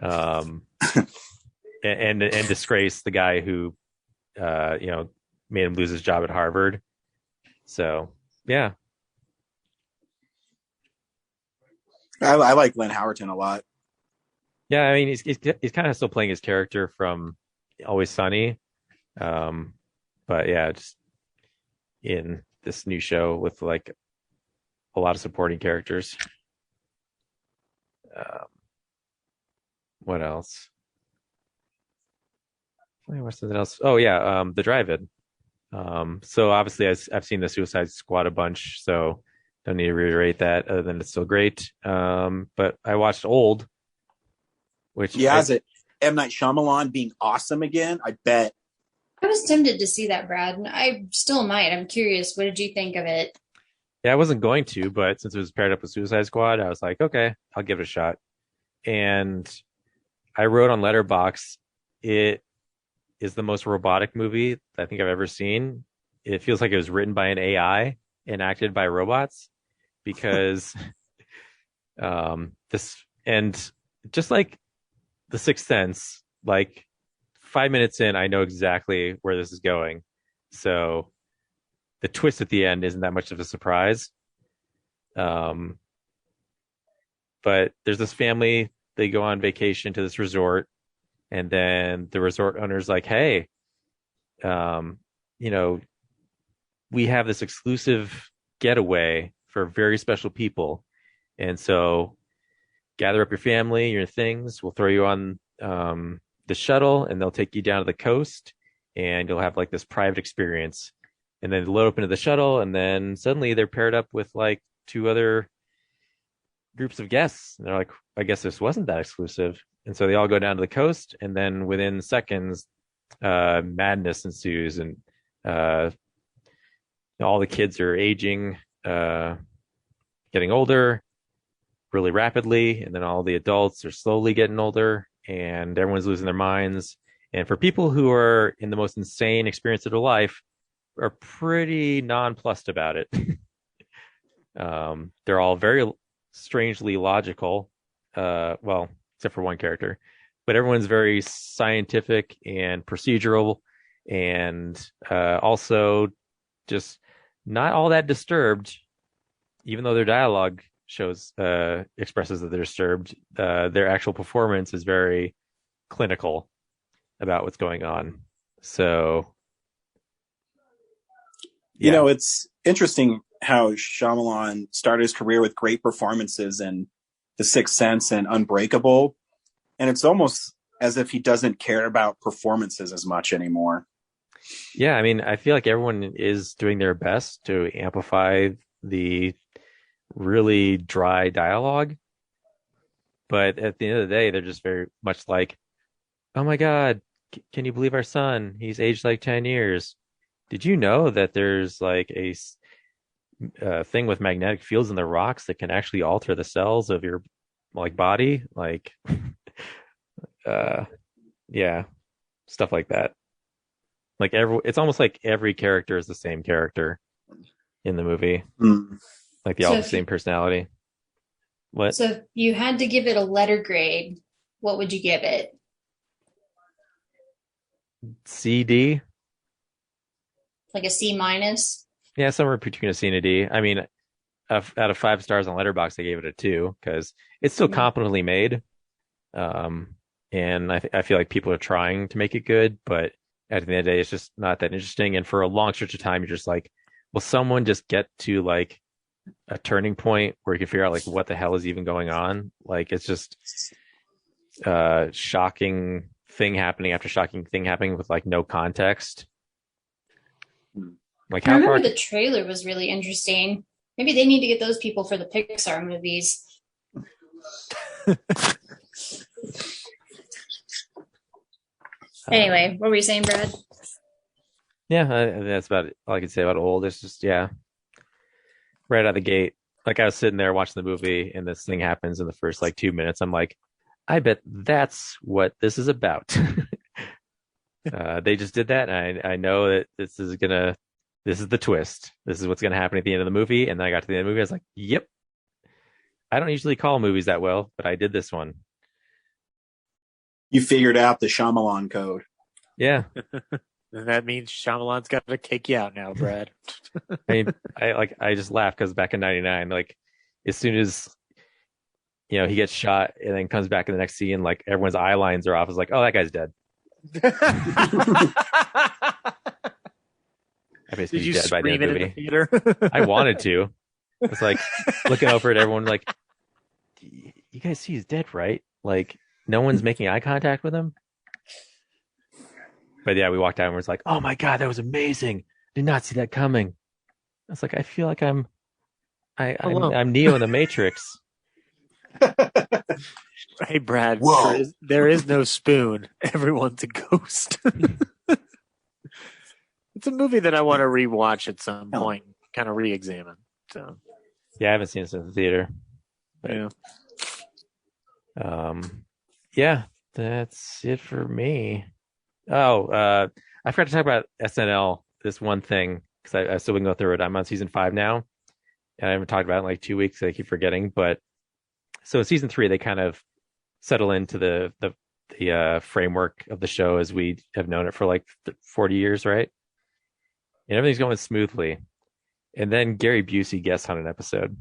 and disgrace the guy who made him lose his job at Harvard. So yeah, I like Len Howerton a lot. Yeah, I mean, he's kind of still playing his character from Always Sunny, but yeah, just in this new show with like a lot of supporting characters. What else? What's something else? Oh yeah, the Drive-In. So obviously I've seen the Suicide Squad a bunch, so don't need to reiterate that. Other than it's still great. But I watched Old. Which is it M. Night Shyamalan being awesome again? I bet. I was tempted to see that, Brad, and I still might. I'm curious. What did you think of it? Yeah, I wasn't going to, but since it was paired up with Suicide Squad, I was like, okay, I'll give it a shot. And I wrote on Letterboxd, it is the most robotic movie I think I've ever seen. It feels like it was written by an AI and acted by robots, because this, and just like The Sixth Sense, like 5 minutes in, I know exactly where this is going. So the twist at the end isn't that much of a surprise. But there's this family, they go on vacation to this resort, and then the resort owner's like, hey, we have this exclusive getaway for very special people. And so gather up your family, your things. We'll throw you on the shuttle, and they'll take you down to the coast, and you'll have like this private experience. And then load up into the shuttle, and then suddenly they're paired up with like two other groups of guests. And they're like, I guess this wasn't that exclusive. And so they all go down to the coast, and then within seconds, madness ensues, and all the kids are aging, getting older really rapidly, and then all the adults are slowly getting older, and everyone's losing their minds. And for people who are in the most insane experience of their life, are pretty nonplussed about it. They're all very strangely logical, well, except for one character, but everyone's very scientific and procedural, and also just not all that disturbed, even though their dialogue expresses that they're disturbed. Their actual performance is very clinical about what's going on. So, yeah. It's interesting how Shyamalan started his career with great performances in The Sixth Sense and Unbreakable, and it's almost as if he doesn't care about performances as much anymore. Yeah, I mean, I feel like everyone is doing their best to amplify the really dry dialogue, but at the end of the day, they're just very much like, oh my God, can you believe our son? He's aged like 10 years. Did you know that there's like a thing with magnetic fields in the rocks that can actually alter the cells of your like body? Like, yeah, stuff like that. Like it's almost like every character is the same character in the movie. Like they all have the same personality. What? So if you had to give it a letter grade, what would you give it? CD? Like a C minus? Yeah, somewhere between a C and a D. I mean, out of 5 stars on Letterboxd, I gave it a 2 because it's still competently made. And I feel like people are trying to make it good, but at the end of the day, it's just not that interesting. And for a long stretch of time, you're just like, will someone just get to like a turning point where you can figure out like what the hell is even going on? Like it's just shocking thing happening after shocking thing happening with like no context. Like I remember the trailer was really interesting. Maybe they need to get those people for the Pixar movies. Anyway, what were you saying, Brad? Yeah, that's about all I can say about Old. It's just, yeah, right out of the gate. Like I was sitting there watching the movie, and this thing happens in the first like 2 minutes. I'm like, I bet that's what this is about. They just did that, and I know that this is the twist. This is what's gonna happen at the end of the movie. And then I got to the end of the movie, I was like, yep, I don't usually call movies that well, but I did this one. You figured out the Shyamalan code. Yeah. And that means Shyamalan's got to kick you out now, Brad. I mean, I just laugh because back in '99, like as soon as he gets shot and then comes back in the next scene, like everyone's eye lines are off. It's like, oh, that guy's dead. I basically Did you dead by the scream end of it the in the movie. theater? I wanted to. It's like looking over at everyone, like, you guys see he's dead, right? Like, no one's making eye contact with him. But yeah, we walked out and was like, "Oh my god, that was amazing! Did not see that coming." I was like, I feel like I'm Neo in the Matrix. Hey, Brad. Whoa. There is no spoon. Everyone's a ghost. It's a movie that I want to rewatch at some point, kind of re-examine. So, yeah, I haven't seen it since the theater. But, yeah, that's it for me. Oh, I forgot to talk about SNL. This one thing because I still can go through it. I'm on season 5 now, and I haven't talked about it in like 2 weeks. I keep forgetting, but so in season 3 they kind of settle into the framework of the show as we have known it for like 40 years, right? And everything's going smoothly, and then Gary Busey guests on an episode.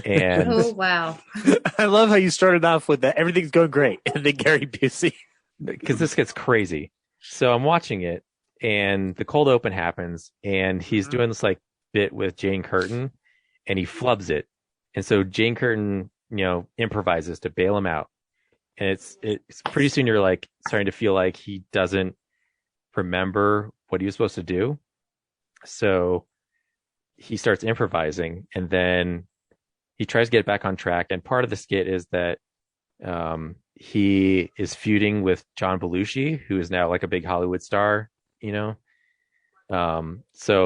And oh wow! I love how you started off with that. Everything's going great, and then Gary Busey. Because this gets crazy. So I'm watching it, and the cold open happens, and he's doing this like bit with Jane Curtin, and he flubs it, and so Jane Curtin, improvises to bail him out, and it's pretty soon you're like starting to feel like he doesn't remember what he was supposed to do, so he starts improvising, and then he tries to get back on track, and part of the skit is that he is feuding with John Belushi, who is now like a big Hollywood star, so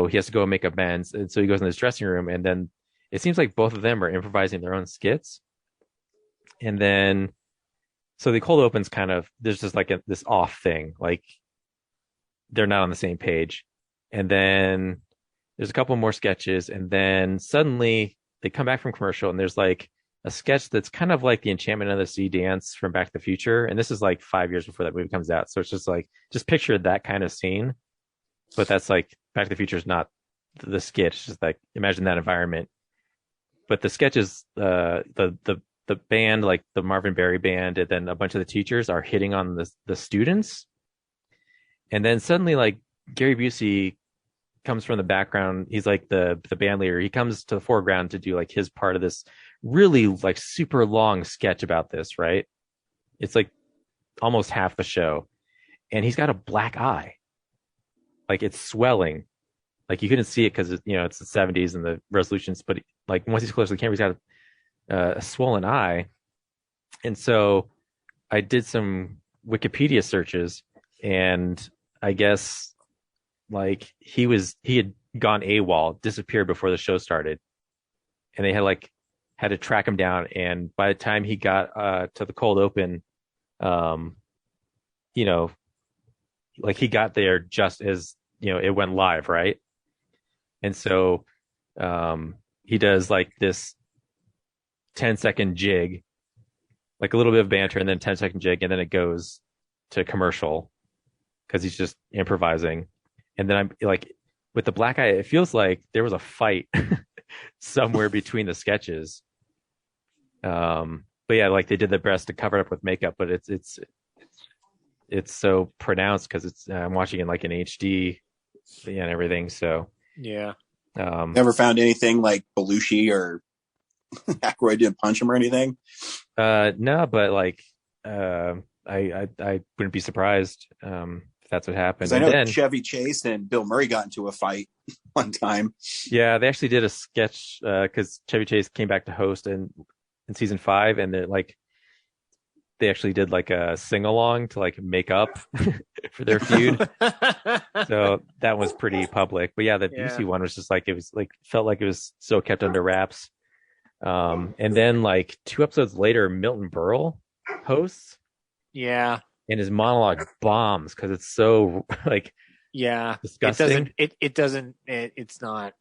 he has to go and make amends. And so he goes in his dressing room, and then it seems like both of them are improvising their own skits. And then, so the cold opens kind of, there's just like this off thing, like they're not on the same page. And then there's a couple more sketches, and then suddenly they come back from commercial, and there's like a sketch that's kind of like the Enchantment of the Sea dance from Back to the Future. And this is like 5 years before that movie comes out. So it's just like, just picture that kind of scene. But that's like, Back to the Future is not the sketch. It's just like, imagine that environment. But the sketches, the band, like the Marvin Berry band, and then a bunch of the teachers are hitting on the students. And then suddenly, like, Gary Busey comes from the background. He's like the band leader. He comes to the foreground to do like his part of this really like super long sketch about this, right? It's like almost half the show, and he's got a black eye, like it's swelling, like you couldn't see it because it's the 70s and the resolutions, but like once he's close to the camera, he's got a swollen eye. And so I did some Wikipedia searches, and I guess like he had gone AWOL, disappeared before the show started, and they had to track him down. And by the time he got to the cold open, like he got there just as it went live, right? And so he does like this 10-second jig, like a little bit of banter, and then 10-second jig, and then it goes to commercial because he's just improvising. And then I'm like, with the black eye, it feels like there was a fight somewhere between the sketches. But yeah, like they did their best to cover it up with makeup, but it's so pronounced because I'm watching it like in HD and everything. So yeah. Never found anything like Belushi or Aykroyd didn't punch him or anything? No, but like I wouldn't be surprised if that's what happened. I know Chevy Chase and Bill Murray got into a fight one time. Yeah, they actually did a sketch because Chevy Chase came back to host in season 5, and they actually did like a sing along to like make up for their feud. So that was pretty public. But yeah, the Busey one was just like, it was like, felt like it was so kept under wraps. And then like 2 episodes later, Milton Berle hosts. Yeah. And his monologue bombs because it's so like, yeah, disgusting. It's not.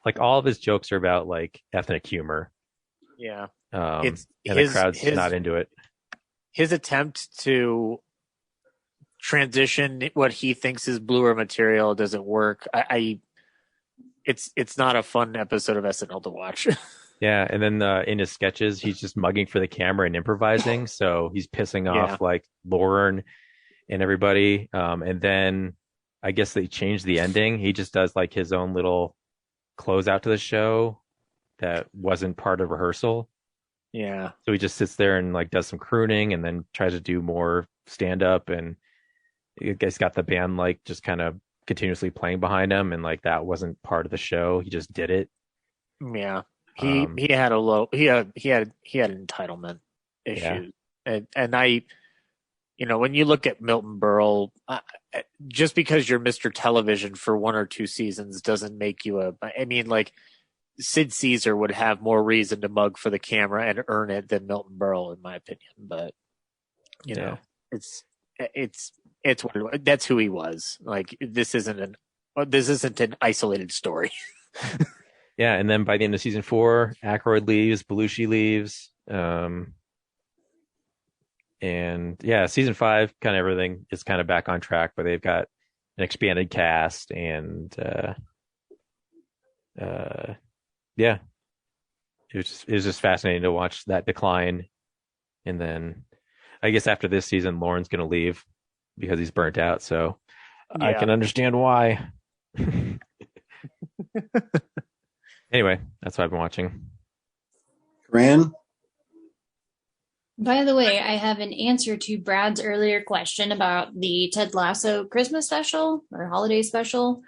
like all of his jokes are about like ethnic humor. Yeah. And the crowd's not into it. His attempt to transition what he thinks is bluer material doesn't work. It's not a fun episode of SNL to watch. Yeah, and then in his sketches, he's just mugging for the camera and improvising. So he's pissing off like Lauren and everybody. And then I guess they changed the ending. He just does like his own little closeout to the show that wasn't part of rehearsal. Yeah. So he just sits there and like does some crooning and then tries to do more stand up, and I guess got the band like just kind of continuously playing behind him, and like that wasn't part of the show. He just did it. Yeah. He had entitlement issues. Yeah. And I, when you look at Milton Berle, just because you're Mr. Television for 1 or 2 seasons doesn't make you Sid Caesar would have more reason to mug for the camera and earn it than Milton Berle, in my opinion. But it's that's who he was. Like this isn't an isolated story. Yeah, and then by the end of season 4, Aykroyd leaves, Belushi leaves, and yeah, season 5, kind of everything is kind of back on track, but they've got an expanded cast, and yeah, it was just fascinating to watch that decline. And then I guess after this season, Lauren's going to leave because he's burnt out. So I can understand why. Anyway, that's what I've been watching. Corinne? By the way, I have an answer to Brad's earlier question about the Ted Lasso Christmas special or holiday special.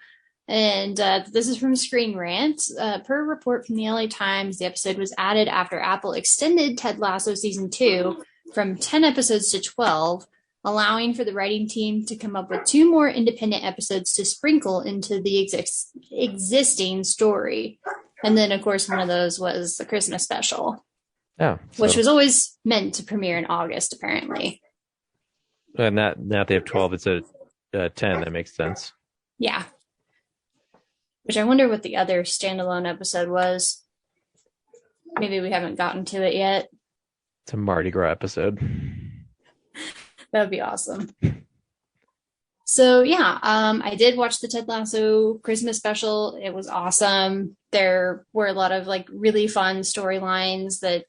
And this is from Screen Rant. Per a report from the LA Times, the episode was added after Apple extended Ted Lasso season 2 from 10 episodes to 12, allowing for the writing team to come up with 2 more independent episodes to sprinkle into the existing story. And then, of course, one of those was the Christmas special, which was always meant to premiere in August, apparently. And now they have 12, it's a 10. That makes sense. Yeah. Which I wonder what the other standalone episode was. Maybe we haven't gotten to it yet. It's a Mardi Gras episode. That would be awesome. So yeah, I did watch the Ted Lasso Christmas special. It was awesome. There were a lot of like really fun storylines that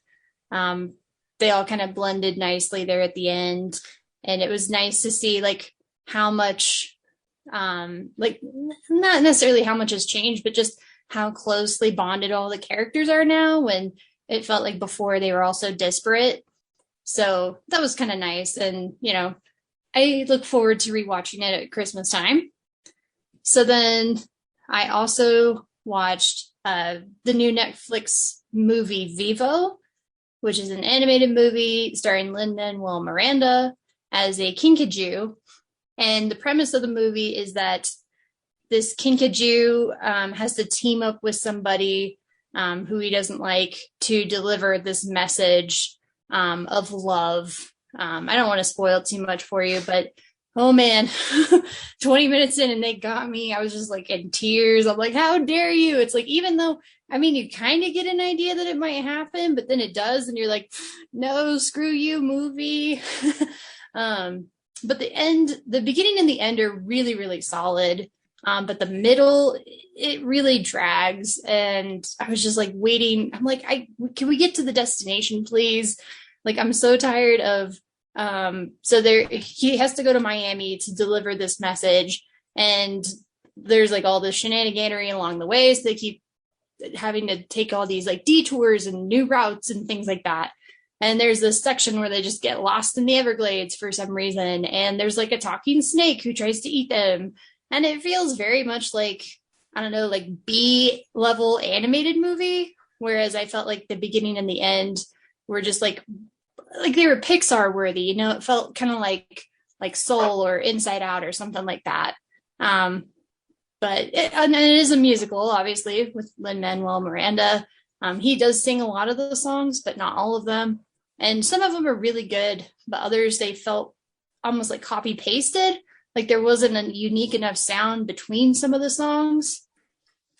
they all kind of blended nicely there at the end. And it was nice to see like how much, like not necessarily how much has changed, but just how closely bonded all the characters are now, when it felt like before they were all so disparate. So that was kind of nice. And, I look forward to rewatching it at Christmas time. So then I also watched the new Netflix movie Vevo, which is an animated movie starring Lin-Manuel Miranda as a Kinkajou. And the premise of the movie is that this Kinkajou has to team up with somebody who he doesn't like to deliver this message of love. I don't want to spoil too much for you, but oh man, 20 minutes in and they got me. I was just like in tears. I'm like, how dare you? It's like, even though, you kind of get an idea that it might happen, but then it does. And you're like, no, screw you, movie. But the beginning and the end are really, really solid. But the middle, it really drags. And I was just like waiting. I'm like, can we get to the destination, please? Like, I'm so tired of, he has to go to Miami to deliver this message. And there's like all this shenaniganery along the way. So they keep having to take all these like detours and new routes and things like that. And there's this section where they just get lost in the Everglades for some reason. And there's like a talking snake who tries to eat them. And it feels very much like, I don't know, like B-level animated movie. Whereas I felt like the beginning and the end were just like they were Pixar worthy, it felt kind of like Soul or Inside Out or something like that. But it is a musical, obviously, with Lin-Manuel Miranda. He does sing a lot of the songs, but not all of them. And some of them are really good, but others, they felt almost like copy pasted. Like there wasn't a unique enough sound between some of the songs.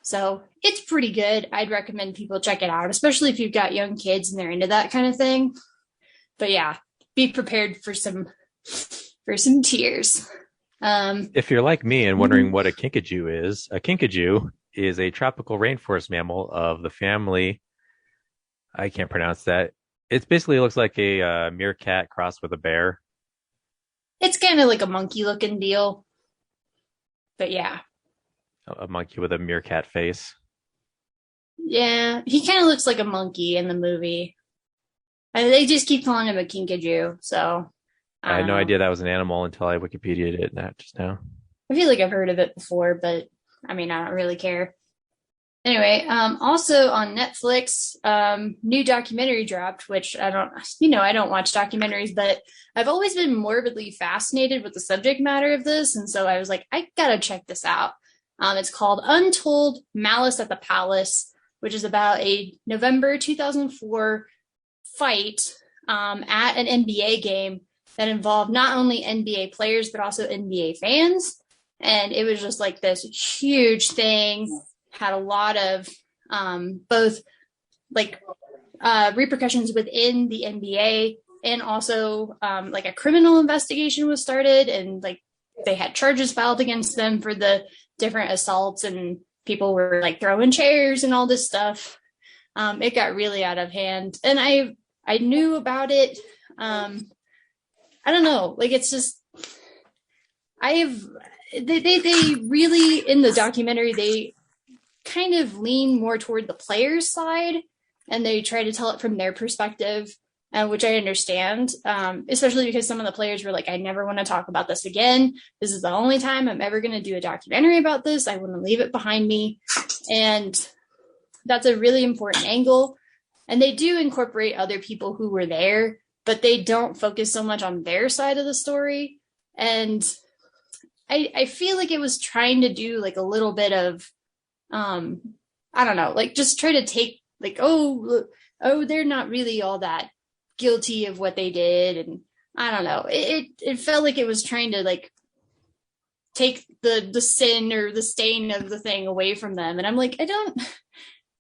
So it's pretty good. I'd recommend people check it out, especially if you've got young kids and they're into that kind of thing. But yeah, be prepared for some tears. If you're like me and wondering what a kinkajou is a tropical rainforest mammal of the family. I can't pronounce that. It basically looks like a meerkat crossed with a bear. It's kind of like a monkey looking deal. But yeah. A monkey with a meerkat face. Yeah, he kind of looks like a monkey in the movie. And they just keep calling him a kinkajou, so... I had no idea that was an animal until I Wikipedia'd it just now. I feel like I've heard of it before, but I mean, I don't really care. Anyway, also on Netflix, new documentary dropped, which I don't watch documentaries, but I've always been morbidly fascinated with the subject matter of this. And so I was like, I gotta check this out. It's called Untold, Malice at the Palace, which is about a November 2004 fight at an NBA game that involved not only NBA players, but also NBA fans. And it was just like this huge thing, had a lot of both like repercussions within the NBA, and also like a criminal investigation was started, and like they had charges filed against them for the different assaults, and people were like throwing chairs and all this stuff. It got really out of hand, and I knew about it. I don't know, like it's just they really, in the documentary, they kind of lean more toward the players' side, and they try to tell it from their perspective, which I understand, especially because some of the players were like, I never want to talk about this again. This is the only time I'm ever going to do a documentary about this. I want to leave it behind me. And that's a really important angle. And they do incorporate other people who were there, but they don't focus so much on their side of the story. And I feel like it was trying to do like a little bit of, I don't know, like just try to take like, oh, they're not really all that guilty of what they did. And I don't know, it felt like it was trying to like take the sin or the stain of the thing away from them. And I'm like, I don't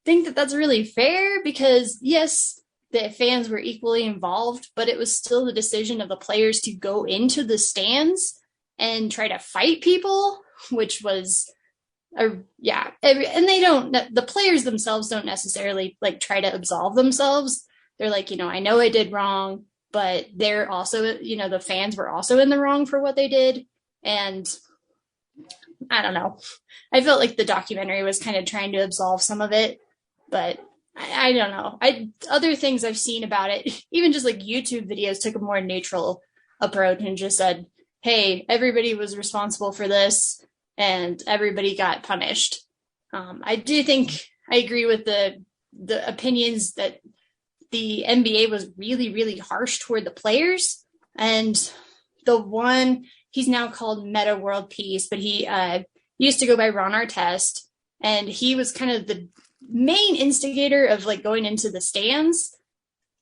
think that that's really fair, because yes, the fans were equally involved, but it was still the decision of the players to go into the stands and try to fight people, which was and the players themselves don't necessarily like try to absolve themselves. They're like, I know I did wrong, but they're also, the fans were also in the wrong for what they did. And I don't know, I felt like the documentary was kind of trying to absolve some of it, but I don't know. Other things I've seen about it, even just like YouTube videos, took a more neutral approach and just said, hey, everybody was responsible for this and everybody got punished. I do think I agree with the opinions that the NBA was really, really harsh toward the players. And the one, he's now called Meta World Peace, but he used to go by Ron Artest, and he was kind of the main instigator of like going into the stands,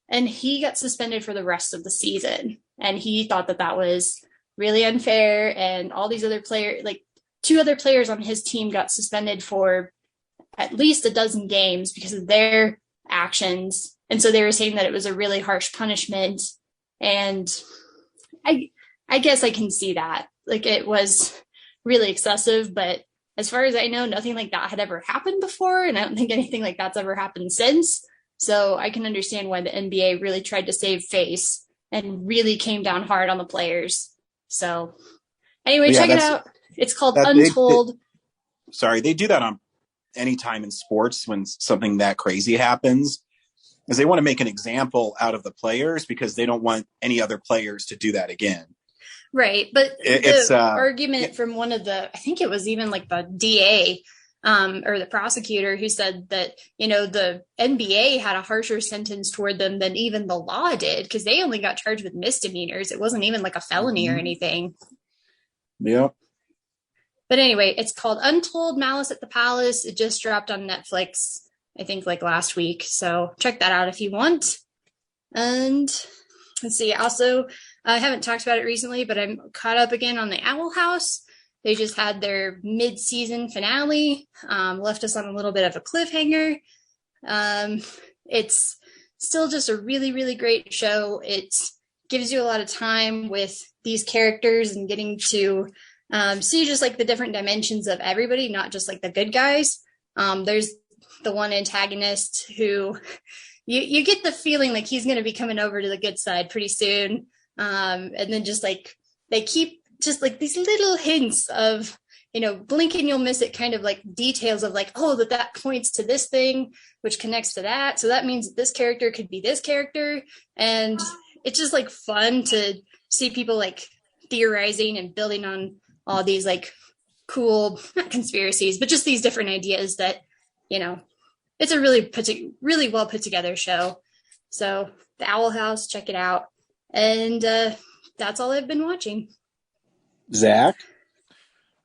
and he got suspended for the rest of the season. And he thought that was really unfair, and all these other players, like 2 other players on his team, got suspended for at least a dozen games because of their actions. And so they were saying that it was a really harsh punishment. And I guess I can see that, like, it was really excessive, but as far as I know, nothing like that had ever happened before, and I don't think anything like that's ever happened since. So I can understand why the NBA really tried to save face and really came down hard on the players. So anyway, check it out. It's called Untold. They do that on any time in sports when something that crazy happens, because they want to make an example out of the players because they don't want any other players to do that again. Right. But the argument from one of the, I think it was even like the DA or the prosecutor, who said that, the NBA had a harsher sentence toward them than even the law did, because they only got charged with misdemeanors. It wasn't even like a felony or anything. Yeah. But anyway, it's called Untold, Malice at the Palace. It just dropped on Netflix, I think like last week. So check that out if you want. And let's see. Also, I haven't talked about it recently, but I'm caught up again on the Owl House. They just had their mid-season finale, left us on a little bit of a cliffhanger. It's still just a really, really great show. It gives you a lot of time with these characters and getting to see just like the different dimensions of everybody, not just like the good guys. There's the one antagonist who you get the feeling like he's going to be coming over to the good side pretty soon. And then just like they keep just like these little hints of, blink and you'll miss it kind of like details of like, oh, that points to this thing, which connects to that. So that means this character could be this character. And it's just like fun to see people like theorizing and building on all these like cool, not conspiracies, but just these different ideas that, it's a really well put together show. So the Owl House, check it out. And that's all I've been watching. Zach?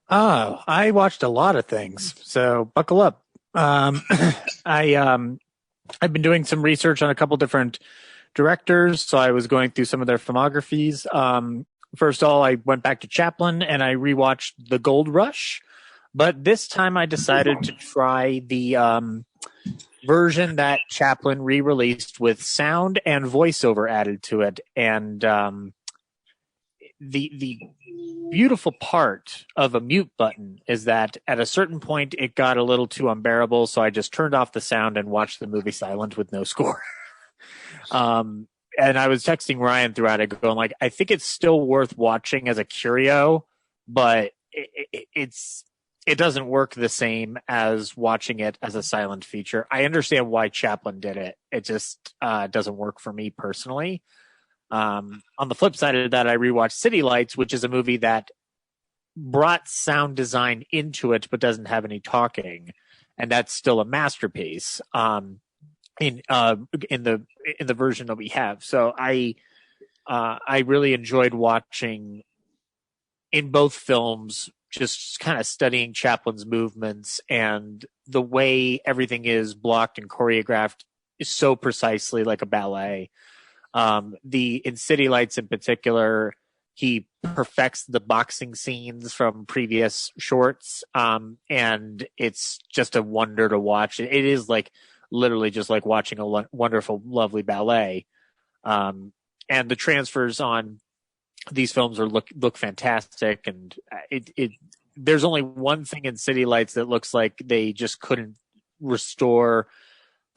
Oh, I watched a lot of things, so buckle up. I've been doing some research on a couple different directors, so I was going through some of their filmographies. First of all, I went back to Chaplin and I rewatched The Gold Rush, but this time I decided to try the version that Chaplin re-released with sound and voiceover added to it, and the beautiful part of a mute button is that at a certain point it got a little too unbearable, so I just turned off the sound and watched the movie silent with no score. And I was texting Ryan throughout it going like, I think it's still worth watching as a curio, but it doesn't work the same as watching it as a silent feature. I understand why Chaplin did it. It just doesn't work for me personally. On the flip side of that, I rewatched City Lights, which is a movie that brought sound design into it, but doesn't have any talking. And that's still a masterpiece. In the version that we have. So I really enjoyed watching in both films, just kind of studying Chaplin's movements, and the way everything is blocked and choreographed is so precisely like a ballet. In City Lights in particular, he perfects the boxing scenes from previous shorts. And it's just a wonder to watch. It is like literally just like watching a wonderful, lovely ballet. And the transfers on these films look fantastic. And there's only one thing in City Lights that looks like they just couldn't restore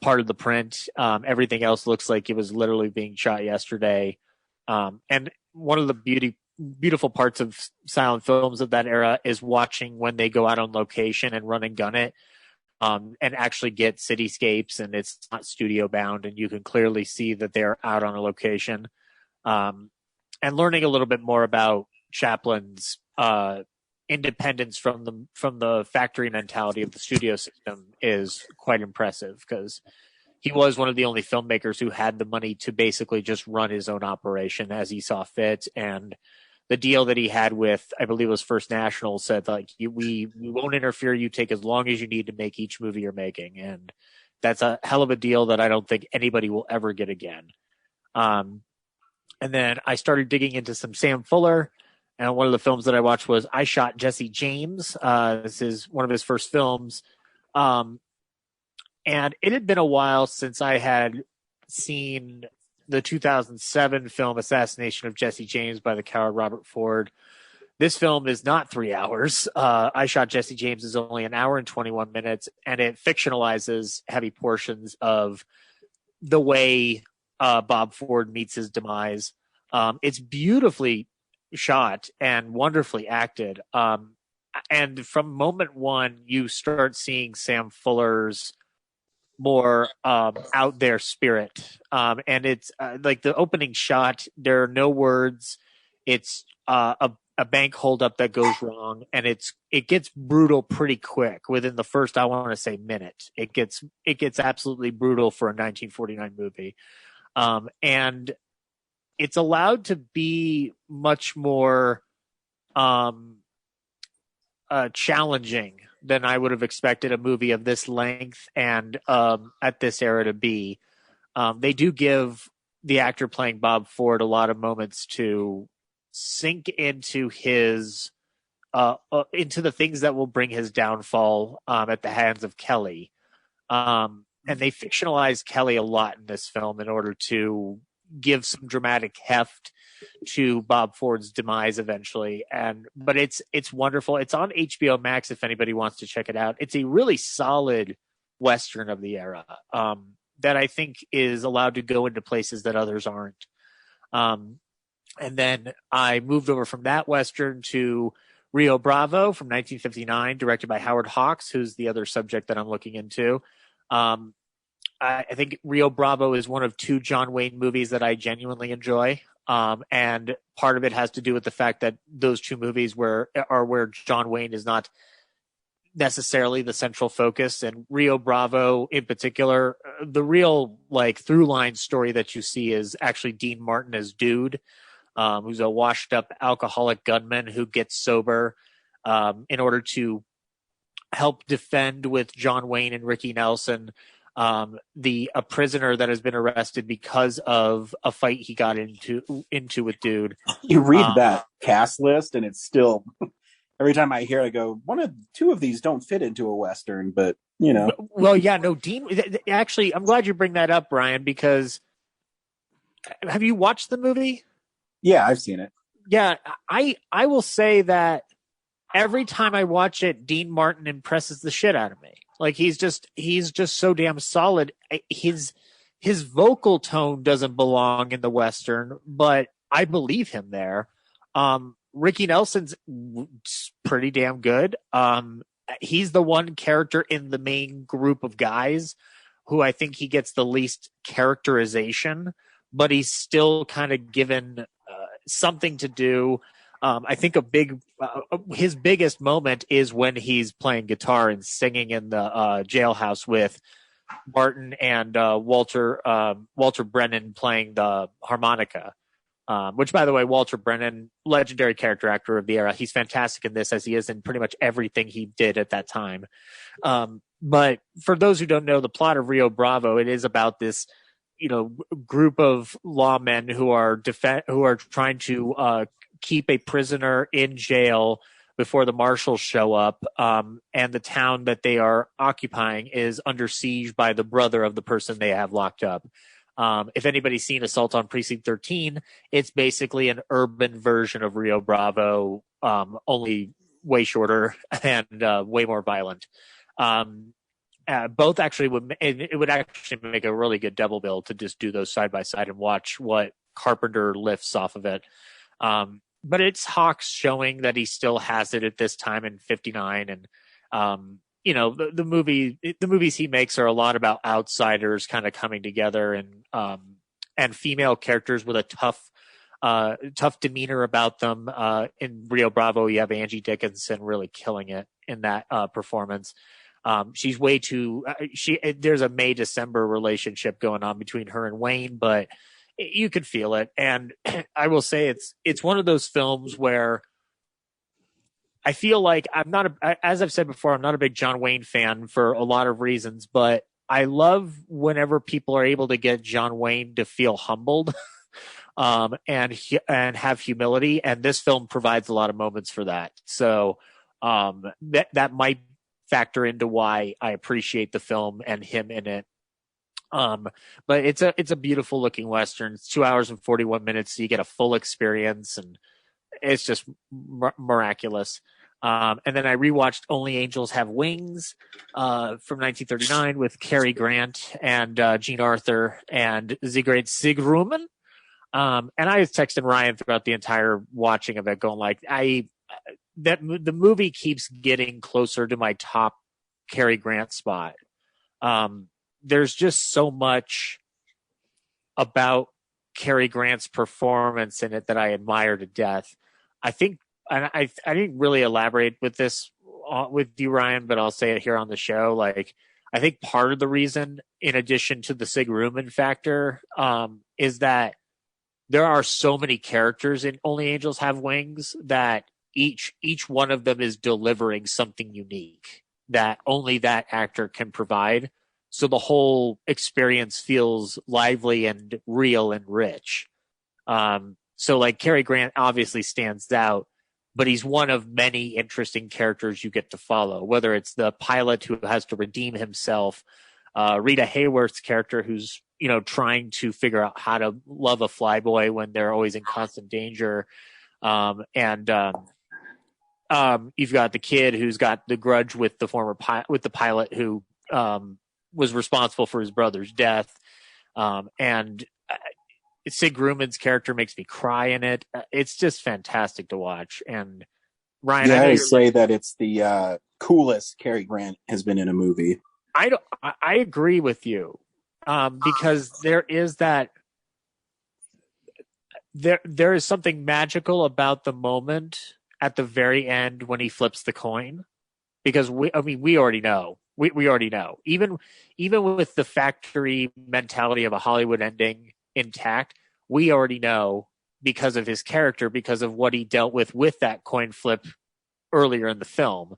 part of the print. Everything else looks like it was literally being shot yesterday. And one of the beautiful parts of silent films of that era is watching when they go out on location and run and gun it. And actually get cityscapes, and it's not studio bound, and you can clearly see that they're out on a location. And learning a little bit more about Chaplin's independence from the factory mentality of the studio system is quite impressive, because he was one of the only filmmakers who had the money to basically just run his own operation as he saw fit. And the deal that he had with, I believe it was First National, said like, we won't interfere. You take as long as you need to make each movie you're making. And that's a hell of a deal that I don't think anybody will ever get again. And then I started digging into some Sam Fuller. And one of the films that I watched was I Shot Jesse James. This is one of his first films. And it had been a while since I had seen the 2007 film Assassination of Jesse James by the coward Robert Ford. This film is not 3 hours. I Shot Jesse James is only 1 hour and 21 minutes, and it fictionalizes heavy portions of the way Bob Ford meets his demise. It's beautifully shot and wonderfully acted. And from moment one, you start seeing Sam Fuller's more out there spirit. And it's like the opening shot, there are no words. It's a bank holdup that goes wrong, and it gets brutal pretty quick within the first, I want to say, minute. It gets absolutely brutal for a 1949 movie. And it's allowed to be much more challenging than I would have expected a movie of this length and at this era to be. They do give the actor playing Bob Ford a lot of moments to sink into his into the things that will bring his downfall at the hands of Kelly. And they fictionalize Kelly a lot in this film in order to give some dramatic heft to Bob Ford's demise eventually. But it's wonderful. It's on HBO Max if anybody wants to check it out. It's a really solid Western of the era that I think is allowed to go into places that others aren't. And then I moved over from that Western to Rio Bravo from 1959, directed by Howard Hawks, who's the other subject that I'm looking into. I think Rio Bravo is one of two John Wayne movies that I genuinely enjoy. And part of it has to do with the fact that those two movies are where John Wayne is not necessarily the central focus. And Rio Bravo in particular, the real through line story that you see is actually Dean Martin as Dude, who's a washed up alcoholic gunman who gets sober in order to help defend with John Wayne and Ricky Nelson a prisoner that has been arrested because of a fight he got into with Dude. You read that cast list and it's still every time I hear it, I go, two of these don't fit into a Western, but Well, yeah, no, Dean, actually, I'm glad you bring that up, Brian, because have you watched the movie? Yeah, I've seen it. Yeah, I will say that every time I watch it, Dean Martin impresses the shit out of me. He's just so damn solid. His vocal tone doesn't belong in the Western, but I believe him there. Ricky Nelson's pretty damn good. He's the one character in the main group of guys who I think he gets the least characterization, but he's still kind of given something to do. I think his biggest moment is when he's playing guitar and singing in the jailhouse with Martin and Walter Brennan playing the harmonica. Which, by the way, Walter Brennan, legendary character actor of the era, he's fantastic in this, as he is in pretty much everything he did at that time. But for those who don't know the plot of Rio Bravo, it is about this, group of lawmen who are trying to keep a prisoner in jail before the marshals show up, and the town that they are occupying is under siege by the brother of the person they have locked up. If anybody's seen Assault on Precinct 13, it's basically an urban version of Rio Bravo, only way shorter and way more violent. Both actually would actually make a really good double bill to just do those side by side and watch what Carpenter lifts off of it. But it's Hawks showing that he still has it at this time in 59. And, the movies he makes are a lot about outsiders kind of coming together and female characters with a tough demeanor about them. In Rio Bravo, you have Angie Dickinson really killing it in that performance. She's way too, there's a May-December relationship going on between her and Wayne, but you could feel it. And I will say it's one of those films where I feel like as I've said before, I'm not a big John Wayne fan for a lot of reasons, but I love whenever people are able to get John Wayne to feel humbled, and have humility. And this film provides a lot of moments for that. So, that might factor into why I appreciate the film and him in it. But it's a beautiful looking Western. It's 2 hours and 41 minutes. So you get a full experience, and it's just miraculous. And then I rewatched Only Angels Have Wings, from 1939 with Cary Grant and Jean Arthur and Sigrid Sigrummen. And I was texting Ryan throughout the entire watching of it, going the movie keeps getting closer to my top Cary Grant spot. There's just so much about Cary Grant's performance in it that I admire to death. I think, and I didn't really elaborate with this with you, Ryan, but I'll say it here on the show. I think part of the reason, in addition to the Sigrummen factor, is that there are so many characters in Only Angels Have Wings that each one of them is delivering something unique that only that actor can provide. So the whole experience feels lively and real and rich. So Cary Grant obviously stands out, but he's one of many interesting characters you get to follow, whether it's the pilot who has to redeem himself, Rita Hayworth's character who's, trying to figure out how to love a flyboy when they're always in constant danger. You've got the kid who's got the grudge with the pilot who was responsible for his brother's death. And Sig Grumman's character makes me cry in it. It's just fantastic to watch. And Ryan, I would say that it's the coolest Cary Grant has been in a movie. I agree with you, because there is that. There is something magical about the moment at the very end when he flips the coin, because we already know. We already know. Even with the factory mentality of a Hollywood ending intact, we already know because of his character, because of what he dealt with that coin flip earlier in the film.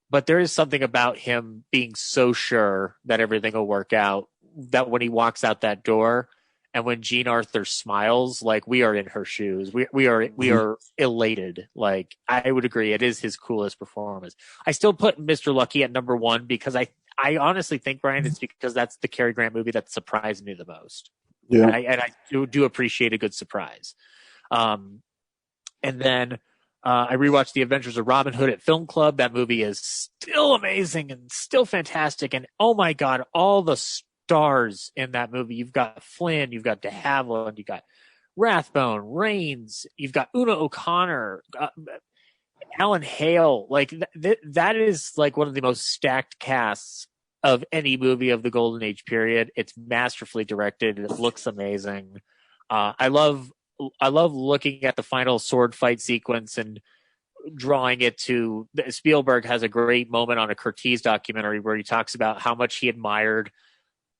But there is something about him being so sure that everything will work out, that when he walks out that door and when Jean Arthur smiles, like, we are in her shoes. We are elated. Like, I would agree, it is his coolest performance. I still put Mr. Lucky at number one because I honestly think, Brian, it's because that's the Cary Grant movie that surprised me the most. Yeah, and I do appreciate a good surprise. And then I rewatched The Adventures of Robin Hood at Film Club. That movie is still amazing and still fantastic. And oh my God, all the stars in that movie. You've got Flynn, you've got de Havilland, you've got Rathbone, Rains, you've got Una O'Connor, Alan Hale. Like that is like one of the most stacked casts of any movie of the Golden Age period. It's masterfully directed. It looks amazing. I love looking at the final sword fight sequence and drawing it to Spielberg has a great moment on a Curtiz documentary where he talks about how much he admired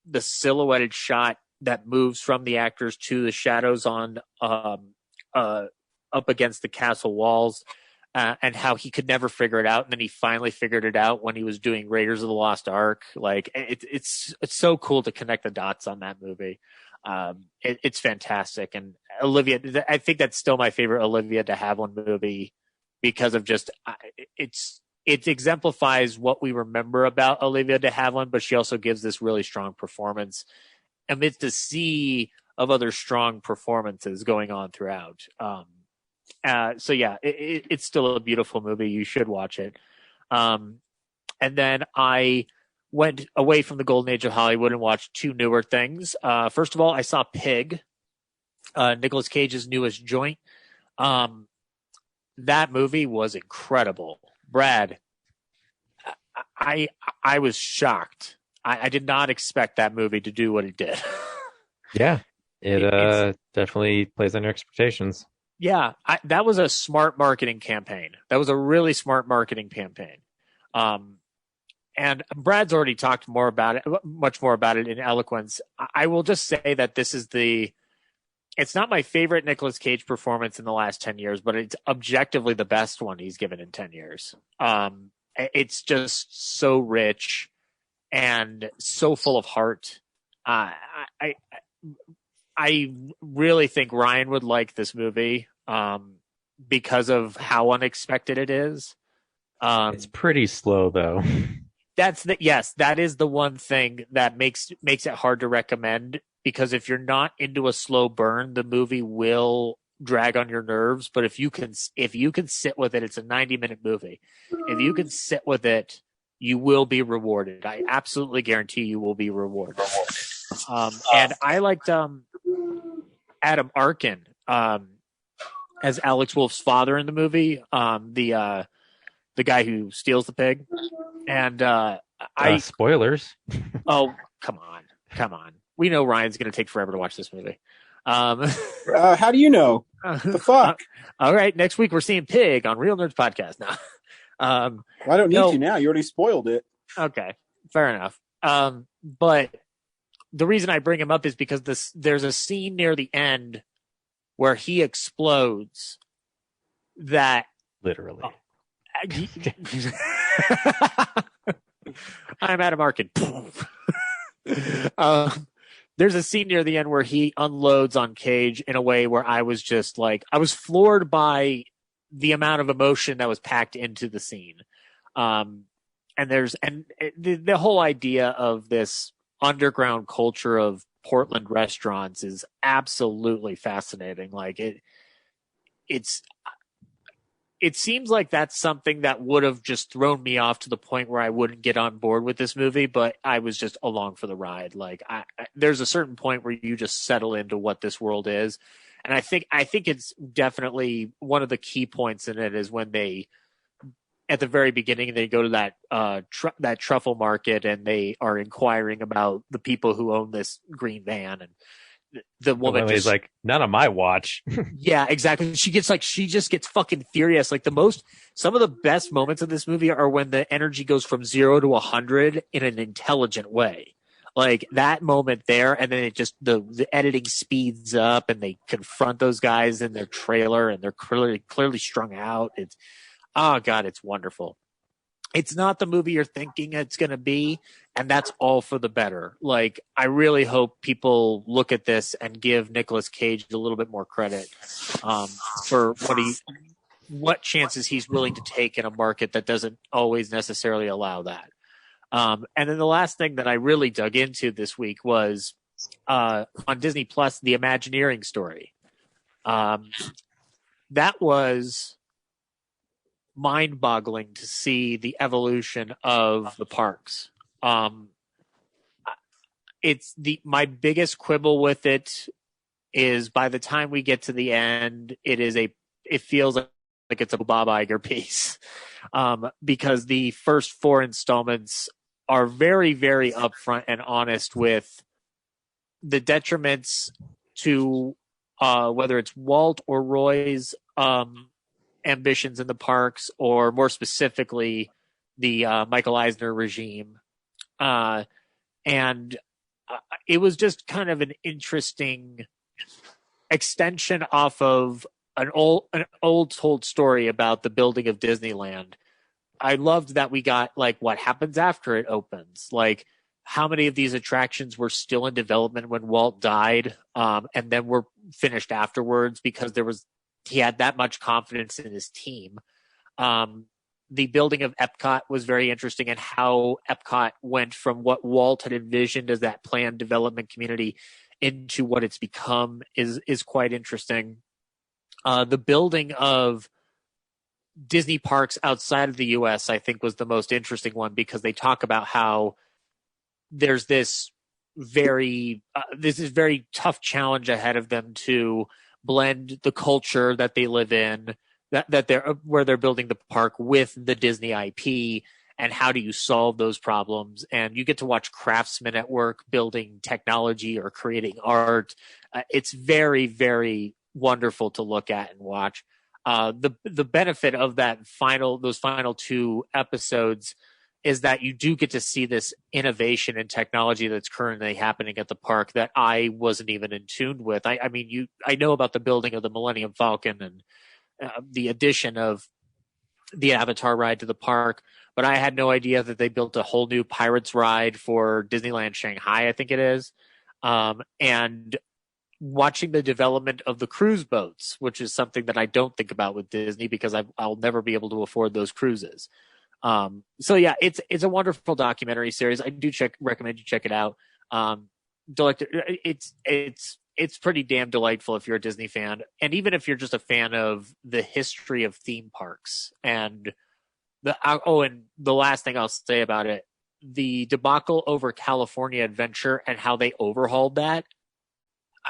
the silhouetted shot that moves from the actors to the shadows on up against the castle walls, and how he could never figure it out, and then he finally figured it out when he was doing Raiders of the Lost Ark. Like it's so cool to connect the dots on that movie. It's fantastic, and Olivia, I think that's still my favorite Olivia de Havilland movie because of just it exemplifies what we remember about Olivia de Havilland, but she also gives this really strong performance amidst a sea of other strong performances going on throughout. So yeah, it's still a beautiful movie. You should watch it. And then I went away from the Golden Age of Hollywood and watched two newer things. First of all, I saw Pig, Nicolas Cage's newest joint. That movie was incredible. Brad, I was shocked. I did not expect that movie to do what it did. Yeah, it definitely plays on your expectations. Yeah, that was a smart marketing campaign. That was a really smart marketing campaign. And Brad's already talked much more about it in eloquence. I will just say that this is it's not my favorite Nicolas Cage performance in the last 10 years, but it's objectively the best one he's given in 10 years. It's just so rich and so full of heart. I really think Ryan would like this movie because of how unexpected it is. It's pretty slow, though. That is the one thing that makes it hard to recommend, because if you're not into a slow burn, the movie will drag on your nerves. But if you can sit with it, it's a 90-minute movie. If you can sit with it, you will be rewarded. I absolutely guarantee you will be rewarded. And I liked Adam Arkin as Alex Wolff's father in the movie, the guy who steals the pig. And spoilers. Oh, come on. We know Ryan's going to take forever to watch this movie. How do you know? The fuck? All right, next week we're seeing Pig on Real Nerds Podcast. Now, I don't need to now. You already spoiled it. Okay, fair enough. But the reason I bring him up is because there's a scene near the end where he explodes. That literally. I'm Adam Arkin. There's a scene near the end where he unloads on Cage in a way where I was just like, I was floored by the amount of emotion that was packed into the scene. And the whole idea of this underground culture of Portland restaurants is absolutely fascinating. Like it seems like that's something that would have just thrown me off to the point where I wouldn't get on board with this movie, but I was just along for the ride. Like there's a certain point where you just settle into what this world is. And I think it's definitely one of the key points in it is when they, at the very beginning, they go to that truffle market and they are inquiring about the people who own this green van, and the woman is like, none of my watch. Yeah, exactly. She just gets fucking furious. Like some of the best moments of this movie are when the energy goes from 0 to 100 in an intelligent way. Like that moment there, and then it just the editing speeds up, and they confront those guys in their trailer, and they're clearly strung out. It's wonderful. It's not the movie you're thinking it's going to be, and that's all for the better. Like, I really hope people look at this and give Nicolas Cage a little bit more credit for what chances he's willing to take in a market that doesn't always necessarily allow that. And then the last thing that I really dug into this week was on Disney Plus, The Imagineering story. That was mind-boggling to see the evolution of the parks. My biggest quibble with it is by the time we get to the end, it feels like it's a Bob Iger piece, because the first 4 installments are very, very upfront and honest with the detriments to whether it's Walt or Roy's ambitions in the parks, or more specifically the Michael Eisner regime. And it was just kind of an interesting extension off of an old told story about the building of Disneyland. I loved that we got like what happens after it opens, like how many of these attractions were still in development when Walt died, and then were finished afterwards because he had that much confidence in his team. The building of Epcot was very interesting, and how Epcot went from what Walt had envisioned as that planned development community into what it's become is quite interesting. The building of Disney parks outside of the U.S., I think, was the most interesting one, because they talk about how there's this very tough challenge ahead of them to blend the culture that they live in, where they're building the park, with the Disney IP, and how do you solve those problems? And you get to watch craftsmen at work building technology or creating art. It's very, very wonderful to look at and watch. The benefit of those final 2 episodes is that you do get to see this innovation and technology that's currently happening at the park that I wasn't even in tune with. I know about the building of the Millennium Falcon and the addition of the Avatar ride to the park, but I had no idea that they built a whole new Pirates ride for Disneyland Shanghai, I think it is. And watching the development of the cruise boats, which is something that I don't think about with Disney because I'll never be able to afford those cruises. So yeah, it's a wonderful documentary series. I do recommend you check it out. It's pretty damn delightful if you're a Disney fan, and even if you're just a fan of the history of theme parks. And and the last thing I'll say about it, the debacle over California Adventure and how they overhauled that.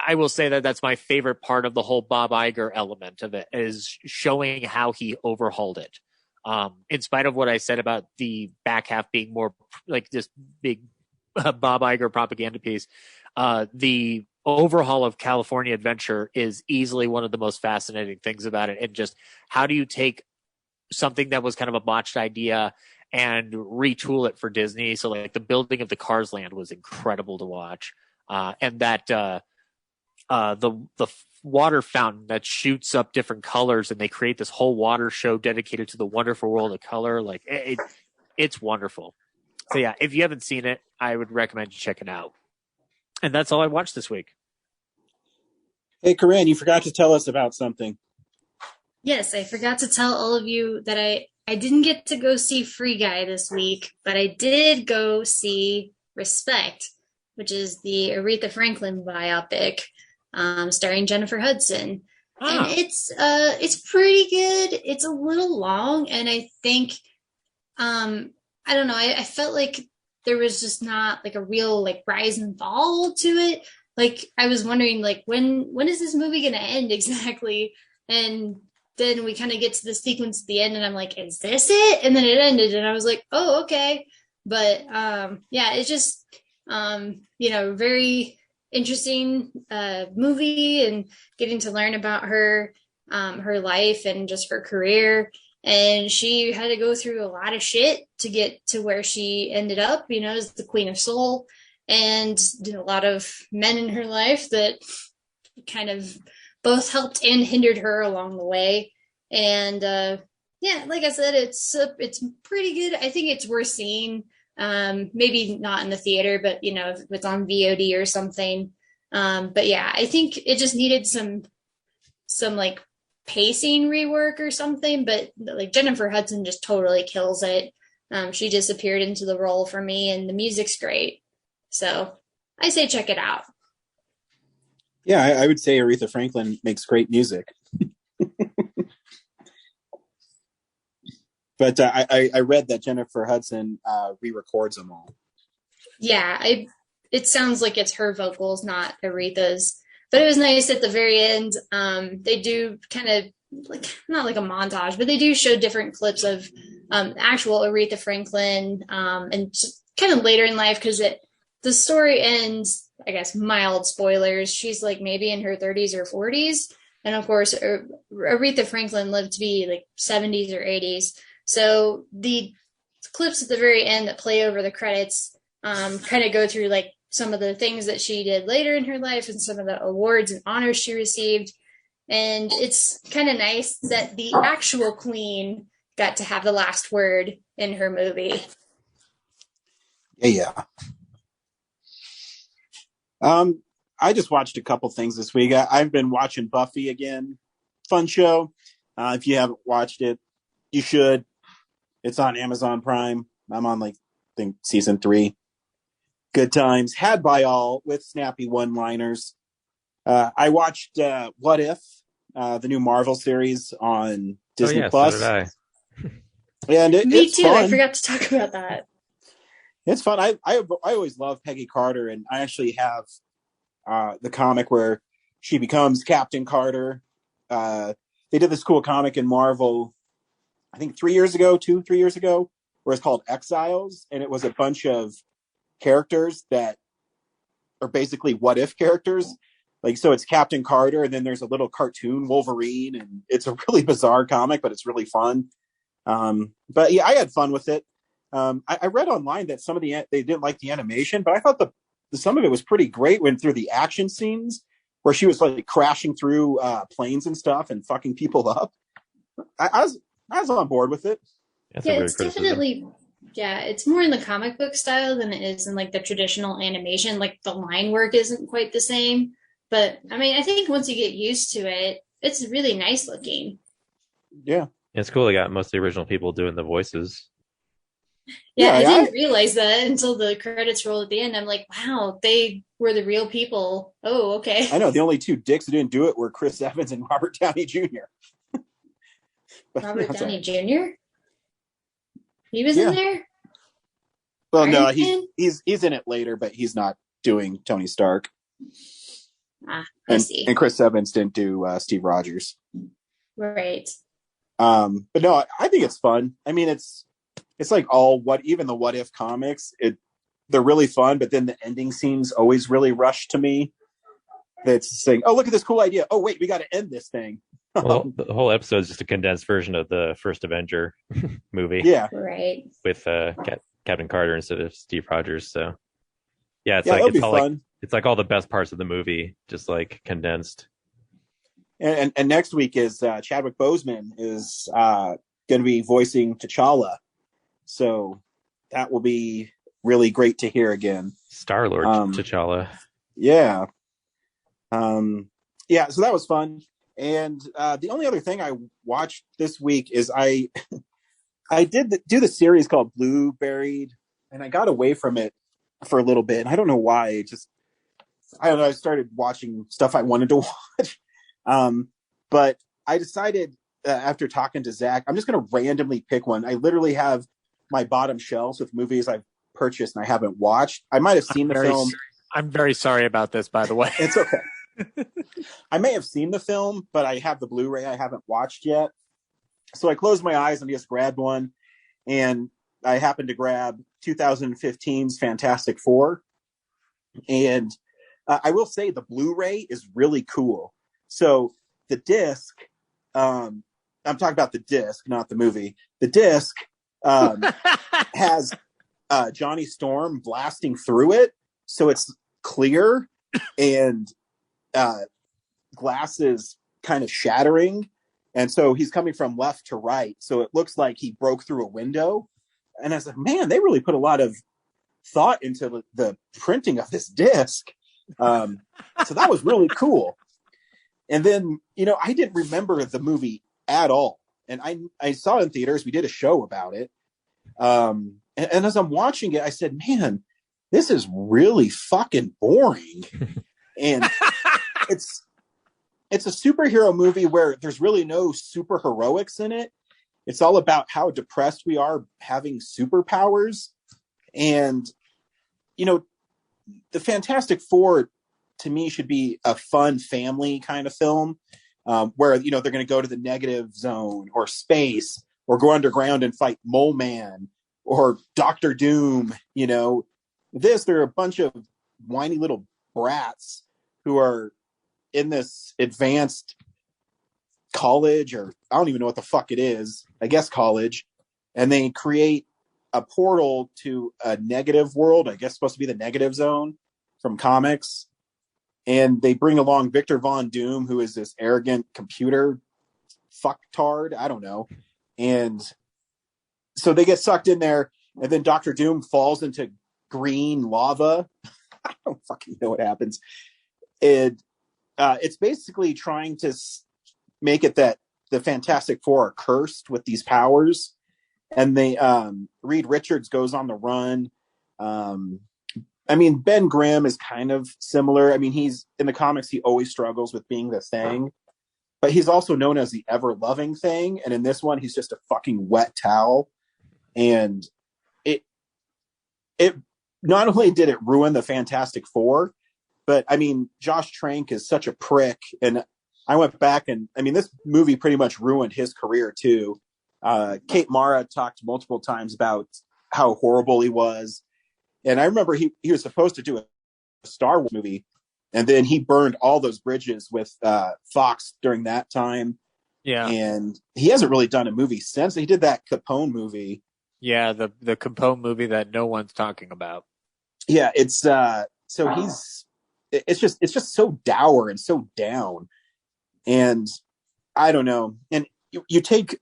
I will say that that's my favorite part of the whole Bob Iger element of it, is showing how he overhauled it. In spite of what I said about the back half being more like this big Bob Iger propaganda piece, the overhaul of California Adventure is easily one of the most fascinating things about it. And just how do you take something that was kind of a botched idea and retool it for Disney? So like the building of the Cars Land was incredible to watch. And that the water fountain that shoots up different colors, and they create this whole water show dedicated to the wonderful world of color. Like it's wonderful. So yeah, if you haven't seen it, I would recommend you check it out. And that's all I watched this week. Hey, Corinne, you forgot to tell us about something. Yes, I forgot to tell all of you that I didn't get to go see Free Guy this week, but I did go see Respect, which is the Aretha Franklin biopic, starring Jennifer Hudson. And it's pretty good. It's a little long, and I think I don't know, I felt like there was just not like a real like rise and fall to it. Like I was wondering like when is this movie gonna end exactly? And then we kind of get to the sequence at the end and I'm like, is this it? And then it ended and I was like, oh, okay. But yeah, it's just very interesting movie, and getting to learn about her life and just her career. And she had to go through a lot of shit to get to where she ended up, as the Queen of Soul, and did a lot of men in her life that kind of both helped and hindered her along the way. And yeah, like I said, it's pretty good. I think it's worth seeing. Maybe not in the theater, but if it's on VOD or something. But yeah, I think it just needed some like pacing rework or something. But like Jennifer Hudson just totally kills it. She disappeared into the role for me, and the music's great. So I say check it out. Yeah, I would say Aretha Franklin makes great music. But I read that Jennifer Hudson re-records them all. Yeah, it sounds like it's her vocals, not Aretha's. But it was nice at the very end. They do kind of like, not like a montage, but they do show different clips of actual Aretha Franklin, and just kind of later in life, because the story ends, I guess, mild spoilers. She's like maybe in her 30s or 40s. And of course, Aretha Franklin lived to be like 70s or 80s. So the clips at the very end that play over the credits kind of go through like some of the things that she did later in her life and some of the awards and honors she received. And it's kind of nice that the actual queen got to have the last word in her movie. Yeah. I just watched a couple things this week. I've been watching Buffy again. Fun show. If you haven't watched it, you should. It's on Amazon Prime. I'm on I think season 3. Good times had by all with snappy one-liners. I watched What If, the new Marvel series on Disney Plus. So did I. And Me too. Fun. I forgot to talk about that. It's fun. I always love Peggy Carter, and I actually have the comic where she becomes Captain Carter. They did this cool comic in Marvel, I think 3 years ago, 3 years ago, where it's called Exiles, and it was a bunch of characters that are basically what if characters. So it's Captain Carter, and then there's a little cartoon Wolverine, and it's a really bizarre comic, but it's really fun. But yeah, I had fun with it. I read online that they didn't like the animation, but I thought some of it was pretty great. Went through the action scenes where she was like crashing through planes and stuff and fucking people up. I was on board with it. It's definitely, it's more in the comic book style than it is in like the traditional animation. Like the line work isn't quite the same, but I mean, I think once you get used to it, it's really nice looking. Yeah. It's cool. They got most of the original people doing the voices. Yeah, I didn't realize that until the credits rolled at the end. I'm like, wow, they were the real people. Oh, okay. I know. The only two dicks who didn't do it were Chris Evans and Robert Downey Jr. Robert Downey Jr.? He was in there? Well, no, he's in it later, but he's not doing Tony Stark. I see. And Chris Evans didn't do Steve Rogers. Right. But no, I think it's fun. I mean, it's like even the What If comics, they're really fun, but then the ending seems always really rushed to me. That's saying, oh, look at this cool idea. Oh, wait, we got to end this thing. Well, the whole episode is just a condensed version of the first Avenger movie. Yeah. Right. With Captain Carter instead of Steve Rogers. So yeah, it's like all the best parts of the movie, just like condensed. And next week is Chadwick Boseman is going to be voicing T'Challa. So that will be really great to hear again. Star-Lord T'Challa. Yeah. So that was fun. And the only other thing I watched this week is I did do the series called Blueberried, and I got away from it for a little bit. And I don't know why. I don't know. I started watching stuff I wanted to watch. But I decided after talking to Zach, I'm just going to randomly pick one. I literally have my bottom shelves with movies I've purchased and I haven't watched. I might have seen the film. I'm very sorry about this, by the way. It's okay. I may have seen the film, but I have the Blu-ray I haven't watched yet. So I closed my eyes and just grabbed one. And I happened to grab 2015's Fantastic Four. And I will say the Blu-ray is really cool. So the disc, I'm talking about the disc, not the movie. The disc has Johnny Storm blasting through it. So it's clear and glass is kind of shattering. And so he's coming from left to right. So it looks like he broke through a window. And I was like, man, they really put a lot of thought into the printing of this disc. So that was really cool. And then, I didn't remember the movie at all. And I saw it in theaters. We did a show about it. And as I'm watching it, I said, man, this is really fucking boring. And it's a superhero movie where there's really no super heroics in it. It's all about how depressed we are having superpowers. And, the Fantastic Four to me should be a fun family kind of film where, they're going to go to the negative zone or space or go underground and fight Mole Man or Doctor Doom. They're a bunch of whiny little brats who are in this advanced college, or I don't even know what the fuck it is. I guess college. And they create a portal to a negative world. I guess supposed to be the negative zone from comics. And they bring along Victor Von Doom, who is this arrogant computer fucktard. I don't know. And so they get sucked in there, and then Doctor Doom falls into green lava. I don't fucking know what happens. And it's basically trying to make it that the Fantastic Four are cursed with these powers. And they Reed Richards goes on the run. Ben Grimm is kind of similar. He's in the comics, he always struggles with being the Thing, but he's also known as the ever-loving Thing. And in this one, he's just a fucking wet towel. And it not only did it ruin the Fantastic Four, but Josh Trank is such a prick. And I went back and this movie pretty much ruined his career too. Kate Mara talked multiple times about how horrible he was. And I remember he was supposed to do a Star Wars movie, and then he burned all those bridges with Fox during that time. Yeah. And he hasn't really done a movie since. He did that Capone movie. Yeah, the Capone movie that no one's talking about. Yeah, it's just so dour and so down. And I don't know. And you take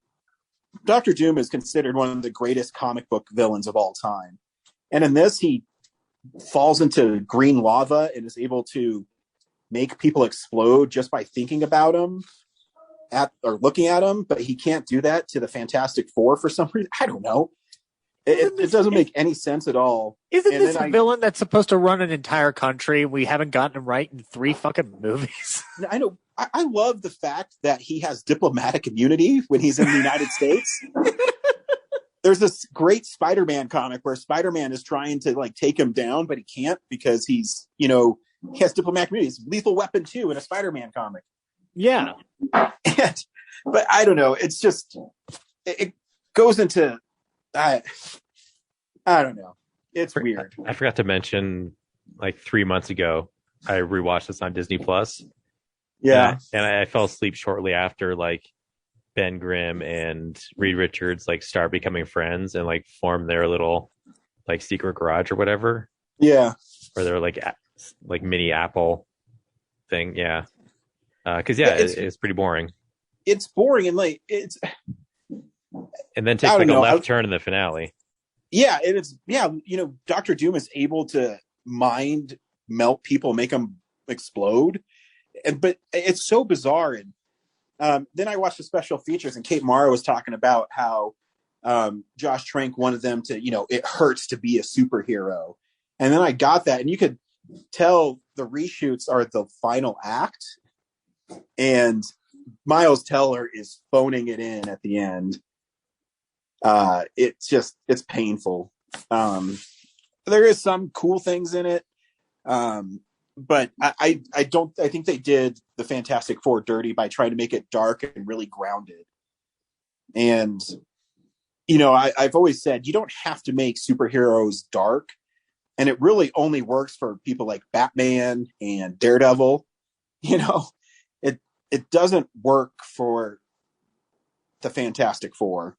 Doctor Doom is considered one of the greatest comic book villains of all time. And in this, he falls into green lava and is able to make people explode just by thinking about him or looking at him. But he can't do that to the Fantastic Four for some reason. I don't know. It doesn't make any sense at all. Isn't this a villain that's supposed to run an entire country? We haven't gotten him right in 3 fucking movies. I know. I love the fact that he has diplomatic immunity when he's in the United States. There's this great Spider-Man comic where Spider-Man is trying to take him down, but he can't because he's, he has diplomatic immunity. It's Lethal Weapon 2 in a Spider-Man comic. Yeah. But I don't know. It's just, it goes into, I don't know. It's weird. I forgot to mention 3 months ago, I rewatched this on Disney Plus. Yeah. And I fell asleep shortly after Ben Grimm and Reed Richards start becoming friends and form their little secret garage or whatever. Yeah. Or their mini Apple thing. Yeah. Cause it's pretty boring. It's boring and and then takes a left turn in the finale. Yeah. And it's, Dr. Doom is able to melt people, make them explode. But it's so bizarre. And Then I watched the special features, and Kate Mara was talking about how Josh Trank wanted them to, it hurts to be a superhero. And then I got that, and you could tell the reshoots are the final act, and Miles Teller is phoning it in at the end. It's painful. There is some cool things in it. But I think they did the Fantastic Four dirty by trying to make it dark and really grounded. And, I've always said you don't have to make superheroes dark. And it really only works for people like Batman and Daredevil. It doesn't work for the Fantastic Four.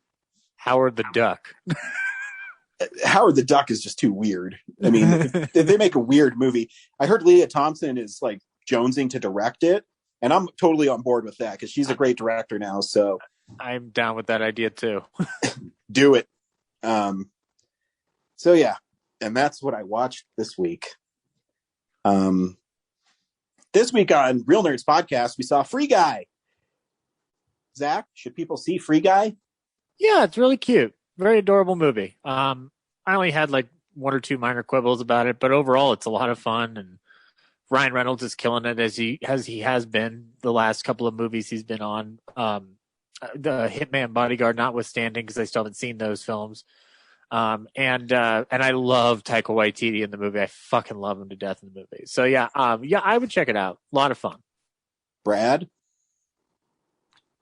Howard the Duck. Howard the Duck is just too weird. I mean, if they make a weird movie, I heard Leah Thompson is like jonesing to direct it, and I'm totally on board with that because she's a great director now. So I'm down with that idea too. Do it. So yeah, and that's what I watched this week. This week on Real Nerds Podcast, we saw Free Guy. Zach, should people see Free Guy? Yeah, it's really cute. Very adorable movie. I only had like one or two minor quibbles about it, but overall it's a lot of fun, and Ryan Reynolds is killing it as he has been the last couple of movies he's been on. The Hitman Bodyguard notwithstanding, because I still haven't seen those films. And I love Taika Waititi in the movie. I fucking love him to death in the movie. So yeah, I would check it out. A lot of fun. Brad?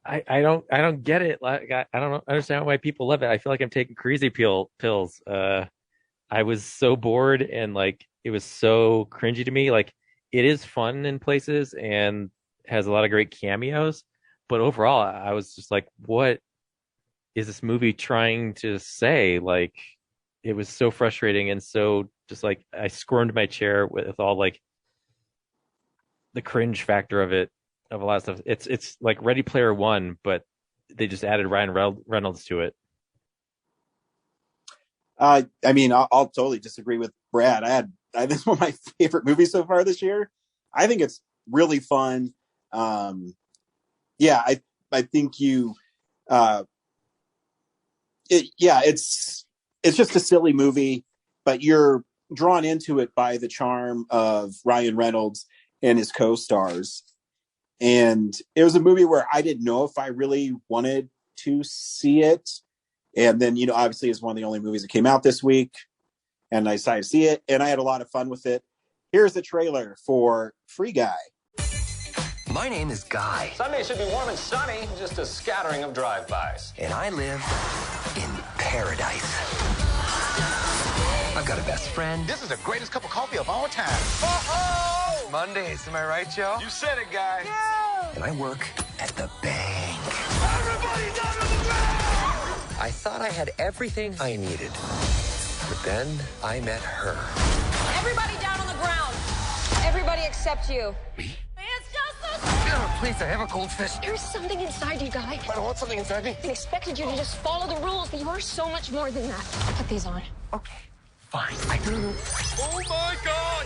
I don't get it. Like, I don't understand why people love it. I feel like I'm taking crazy pills. I was so bored, and like it was so cringy to me. Like, it is fun in places and has a lot of great cameos, but overall I was just like, what is this movie trying to say? Like, it was so frustrating, and so just like I squirmed my chair with all like the cringe factor of it. Of a lot of stuff. It's like Ready Player One, but they just added Ryan Reynolds to it. I mean, I'll totally disagree with Brad. This is one of my favorite movies so far this year. I think it's really fun. Yeah, I think it's just a silly movie, but you're drawn into it by the charm of Ryan Reynolds and his co-stars. And it was a movie where I didn't know if I really wanted to see it. And then, obviously it's one of the only movies that came out this week, and I decided to see it, and I had a lot of fun with it. Here's the trailer for Free Guy. My name is Guy. Sunday should be warm and sunny, just a scattering of drive-bys. And I live in paradise. I've got a best friend. This is the greatest cup of coffee of all time. Oh! Mondays, am I right, Joe? You said it, Guy. Yeah! And I work at the bank. Everybody down to the ground! I thought I had everything I needed. But then I met her. Everybody down on the ground. Everybody except you. Me? It's just a... Please, I have a goldfish. There's something inside you, Guy. I don't want something inside me. I expected you to just follow the rules, but you are so much more than that. Put these on. Okay. Fine, I do. Oh my God!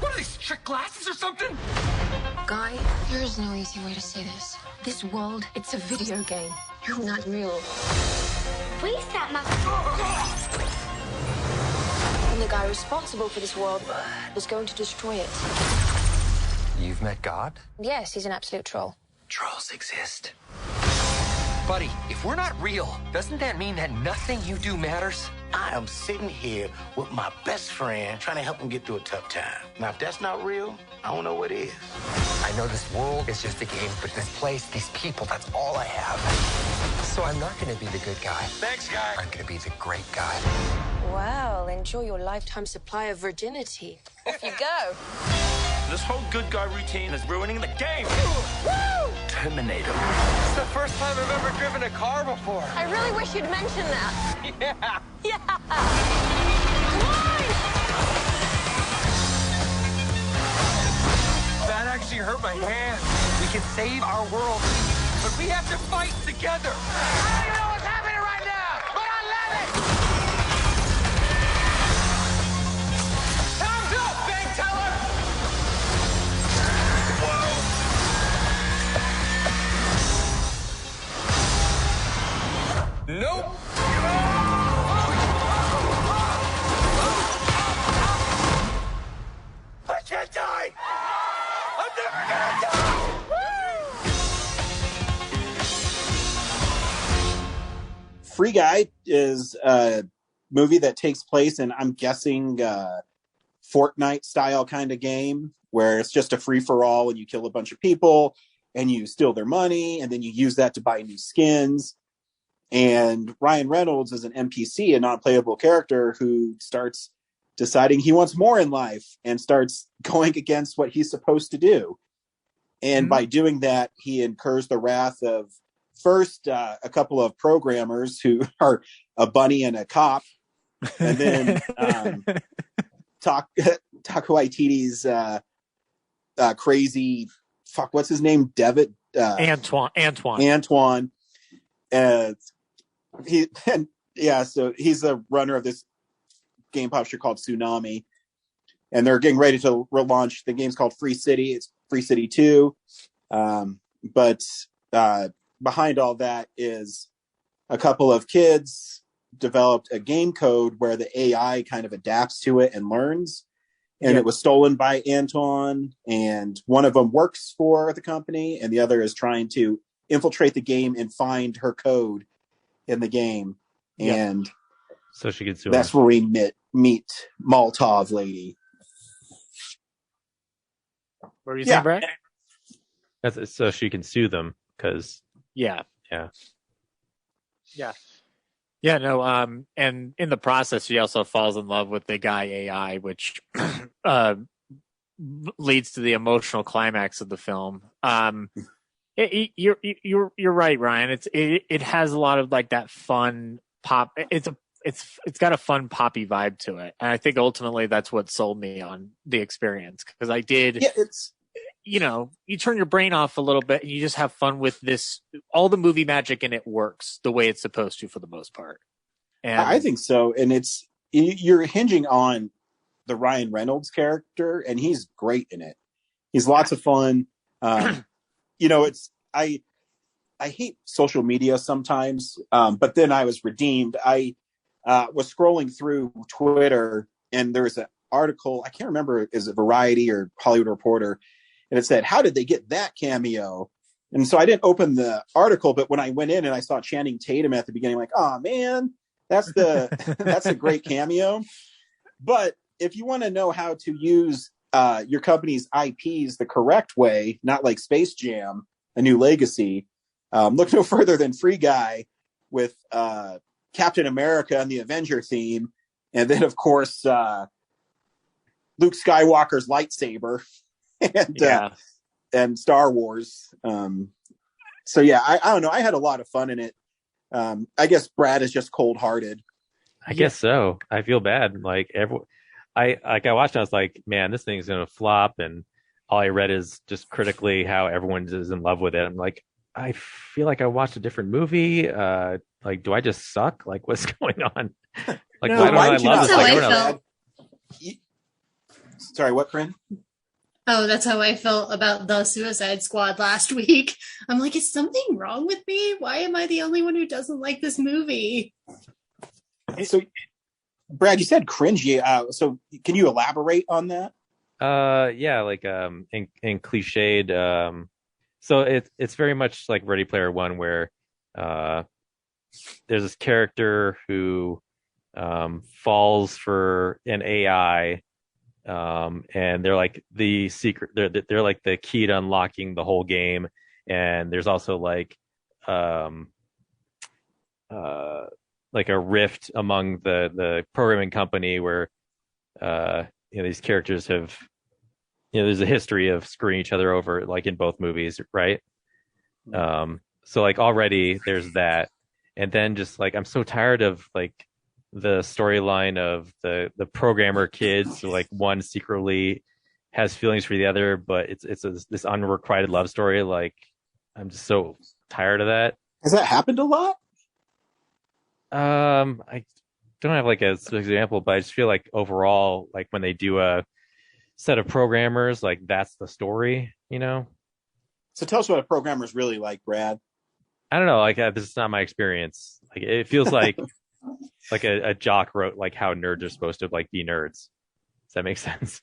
What are these, trick glasses or something? Guy, there is no easy way to say this. This world, it's a video game. You're not real. Please stop my... And the guy responsible for this world was going to destroy it. You've met God? Yes, he's an absolute troll. Trolls exist. Buddy, if we're not real, doesn't that mean that nothing you do matters? I am sitting here with my best friend trying to help him get through a tough time. Now, if that's not real, I don't know what is. I know this world is just a game, but this place, these people, that's all I have. So I'm not going to be the good guy. Thanks, Guy. I'm going to be the great guy. Well, enjoy your lifetime supply of virginity. Off you go. This whole good guy routine is ruining the game. Woo! Terminator. It's the first time I've ever driven a car before. I really wish you'd mention that. Yeah. Yeah. Come on! That actually hurt my hand. We can save our world, but we have to fight together. I don't know what's happening right now, but I love it. Time's up, bank teller. Whoa. Free Guy is a movie that takes place in, I'm guessing, Fortnite style kind of game where it's just a free for all and you kill a bunch of people and you steal their money and then you use that to buy new skins. And Ryan Reynolds is an NPC, a non-playable character who starts deciding he wants more in life and starts going against what he's supposed to do. And by doing that, he incurs the wrath of first a couple of programmers who are a bunny and a cop. And then Taika Waititi's crazy, what's his name? Devitt? Antoine. So he's a runner of this game publisher called Tsunami. And they're getting ready to relaunch. The game's called Free City. It's Free City 2. But behind all that is a couple of kids developed a game code where the AI kind of adapts to it and learns. And it was stolen by Antoine. And one of them works for the company. And the other is trying to infiltrate the game and find her code in the game. And so she could sue that's him. where we meet Molotov Lady. What were you saying, Brad? That's so she can sue them because and in the process she also falls in love with the guy AI, which leads to the emotional climax of the film. You're right, Ryan. It has a lot of like that fun pop. It's got a fun poppy vibe to it, and I think ultimately that's what sold me on the experience because I did. Yeah, it's you turn your brain off a little bit and you just have fun with this. All the movie magic in it works the way it's supposed to for the most part. And I think so, and you're hinging on the Ryan Reynolds character, and he's great in it. He's lots of fun. I hate social media sometimes, but then I was redeemed. I was scrolling through Twitter, and there was an article, I can't remember, is it Variety or Hollywood Reporter, and it said, how did they get that cameo? And so I didn't open the article, but when I went in and I saw Channing Tatum at the beginning, I'm like, oh man, that's a great cameo. But if you want to know how to use your company's IPs the correct way, not like Space Jam, A New Legacy, look no further than Free Guy with Captain America and the Avenger theme. And then, of course, Luke Skywalker's lightsaber and Star Wars. I don't know. I had a lot of fun in it. I guess Brad is just cold-hearted. I guess so. I feel bad. Like I watched it, I was like, man, this thing's gonna flop, and all I read is just critically how everyone is in love with it. I'm like, I feel like I watched a different movie. Like, do I just suck? Like, what's going on? Like, why don't I love this? Like, everyone else. Sorry, what, Corinne? Oh, that's how I felt about the Suicide Squad last week. I'm like, is something wrong with me? Why am I the only one who doesn't like this movie? So, Brad, you said cringy. So can you elaborate on that? In cliched. So it's very much like Ready Player One, where there's this character who falls for an AI. And they're like the secret. They're like the key to unlocking the whole game. And there's also like a rift among the programming company where these characters have there's a history of screwing each other over, like in both movies, right? So like already there's that, and then just like I'm so tired of like the storyline of the programmer kids. So like one secretly has feelings for the other, but it's this unrequited love story. Like I'm just so tired of that. Has that happened a lot? I don't have like a example, but I just feel like overall, like when they do a set of programmers, like that's the story, So tell us what a programmer is really like, Brad. I don't know. Like this is not my experience. Like it feels like like a jock wrote like how nerds are supposed to like be nerds. Does that make sense?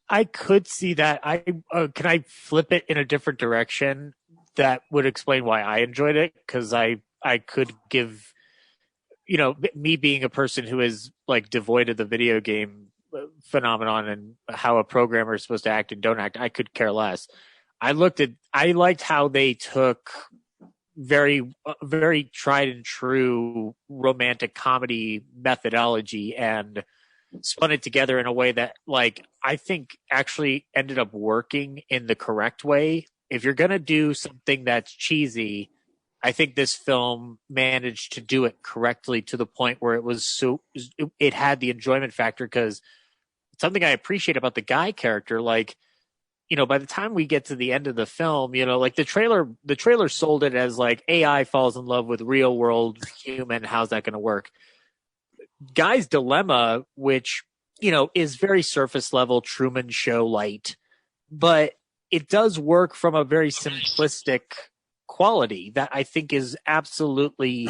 I could see that. Can I flip it in a different direction? That would explain why I enjoyed it, because I could give me being a person who is like devoid of the video game phenomenon and how a programmer is supposed to act and don't act, I could care less. I liked how they took very, very tried and true romantic comedy methodology and spun it together in a way that, like, I think actually ended up working in the correct way. If you're going to do something that's cheesy, I think this film managed to do it correctly to the point where it had the enjoyment factor, because something I appreciate about the Guy character, like, by the time we get to the end of the film, like the trailer sold it as like AI falls in love with real world human. How's that going to work? Guy's dilemma, which, is very surface level Truman Show light, but it does work from a very simplistic quality that I think is absolutely